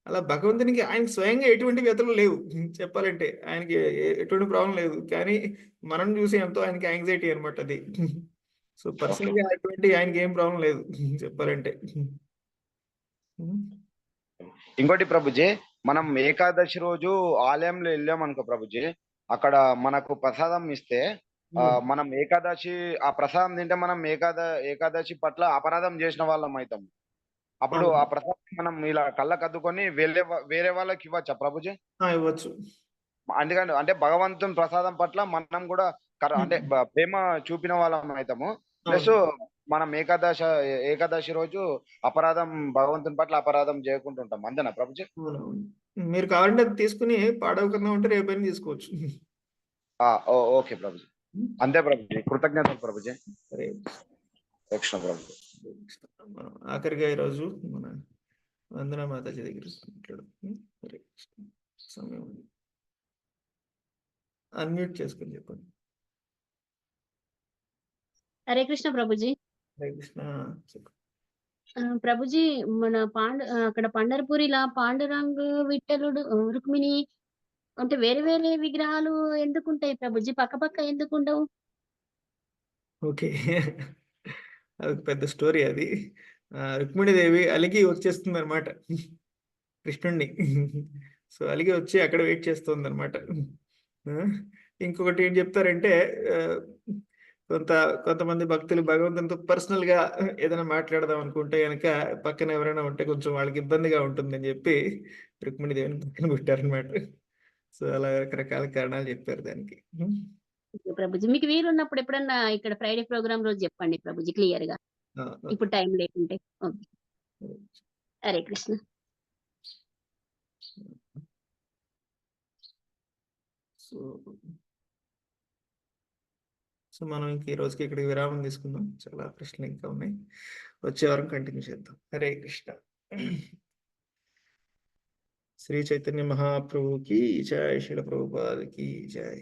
అలా భగవంతునికి ఆయన స్వయంగా ఎటువంటి వ్యతలు లేవు చెప్పాలంటే, ఆయనకి ఎటువంటి ప్రాబ్లం లేదు. కానీ మనం చూసి ఎంతో ఆయనకి యాంగ్జైటీ అనమాట అది. సో పర్సనల్ గా అటువంటి ఆయనకి ఏం ప్రాబ్లం లేదు చెప్పాలంటే. ఇంకోటి ప్రభుజీ, మనం ఏకాదశి రోజు ఆలయంలో వెళ్ళాం అనుకో ప్రభుజీ, అక్కడ మనకు ప్రసాదం ఇస్తే మనం ఏకాదశి ఆ ప్రసాదం తింటే మనం ఏకాదశి పట్ల అపరాధం చేసిన వాళ్ళం అవుతాం. అప్పుడు ఆ ప్రసాదం మనం ఇలా కళ్ళకు అద్దుకొని వేరే వాళ్ళకి ఇవ్వచ్చా ప్రభుజీ? ఇవ్వచ్చు. అందుకని అంటే భగవంతుని ప్రసాదం పట్ల మనం కూడా అంటే ప్రేమ చూపిన వాళ్ళం అవుతాము. ప్లస్ మనం ఏకాదశి రోజు భగవంతుని పట్ల అపరాధం చేయకుండా ఉంటాం. అంతేనా ప్రభుజీ? మీరు కావాలంటే అది తీసుకుని పాడవకుండా ఉంటే రేపైనా తీసుకోవచ్చు. ఓకే ప్రభుజీ, అంతే ప్రభుజీ. కృతజ్ఞతలు ప్రభుజీ. సరే కృష్ణ ప్రభుజీ. మనం ఆఖరిగా ఈరోజు మన వందనా మాతాజీ దగ్గర సరే సమయం అన్మ్యూట్ చేసుకుని చెప్పండి. హరే కృష్ణ ప్రభుజీ. హరే కృష్ణ. ప్రభుజీ, మన అక్కడ పండరపూరిలా పాండురంగు, విఠలుడు, రుక్మిణి అంటే వేరే వేరే విగ్రహాలు ఎందుకుంటాయి ప్రభుజీ? పక్క పక్క ఎందుకుండవు? ఓకే, అది పెద్ద స్టోరీ అది. రుక్మిణీదేవి అలిగి వచ్చేస్తుంది అనమాట కృష్ణుణ్ణి. సో అలిగి వచ్చి అక్కడ వెయిట్ చేస్తుంది అనమాట. ఇంకొకటి ఏం చెప్తారంటే, కొంతమంది భక్తులు భగవంతునితో పర్సనల్ గా ఏదైనా మాట్లాడదాం అనుకుంటే కనుక పక్కన ఎవరైనా ఉంటే కొంచెం వాళ్ళకి ఇబ్బందిగా ఉంటుందని చెప్పి రుక్మిణీదేవిని పక్కన పెట్టారనమాట. సో అలా రకరకాల కారణాలు చెప్పారు దానికి. ప్రభుజీ, మీకు వీలు ఉన్నప్పుడు ఎప్పుడన్నా ఇక్కడ ఫ్రైడే ప్రోగ్రామ్ రోజు చెప్పండి ప్రభుజీ క్లియర్ గా, ఇప్పుడు టైం లేకుంటే. ఓకే, హరే కృష్ణ. సో మనం ఇంక ఈ రోజుకి ఇక్కడికి విరామం తీసుకుందాం. చాలా ప్రశ్నలు ఇంకా ఉన్నాయి, వచ్చే వారం కంటిన్యూ చేద్దాం. హరే కృష్ణ. శ్రీ చైతన్య మహాప్రభుకి జై, శ్రీల ప్రభుపాదకి జై.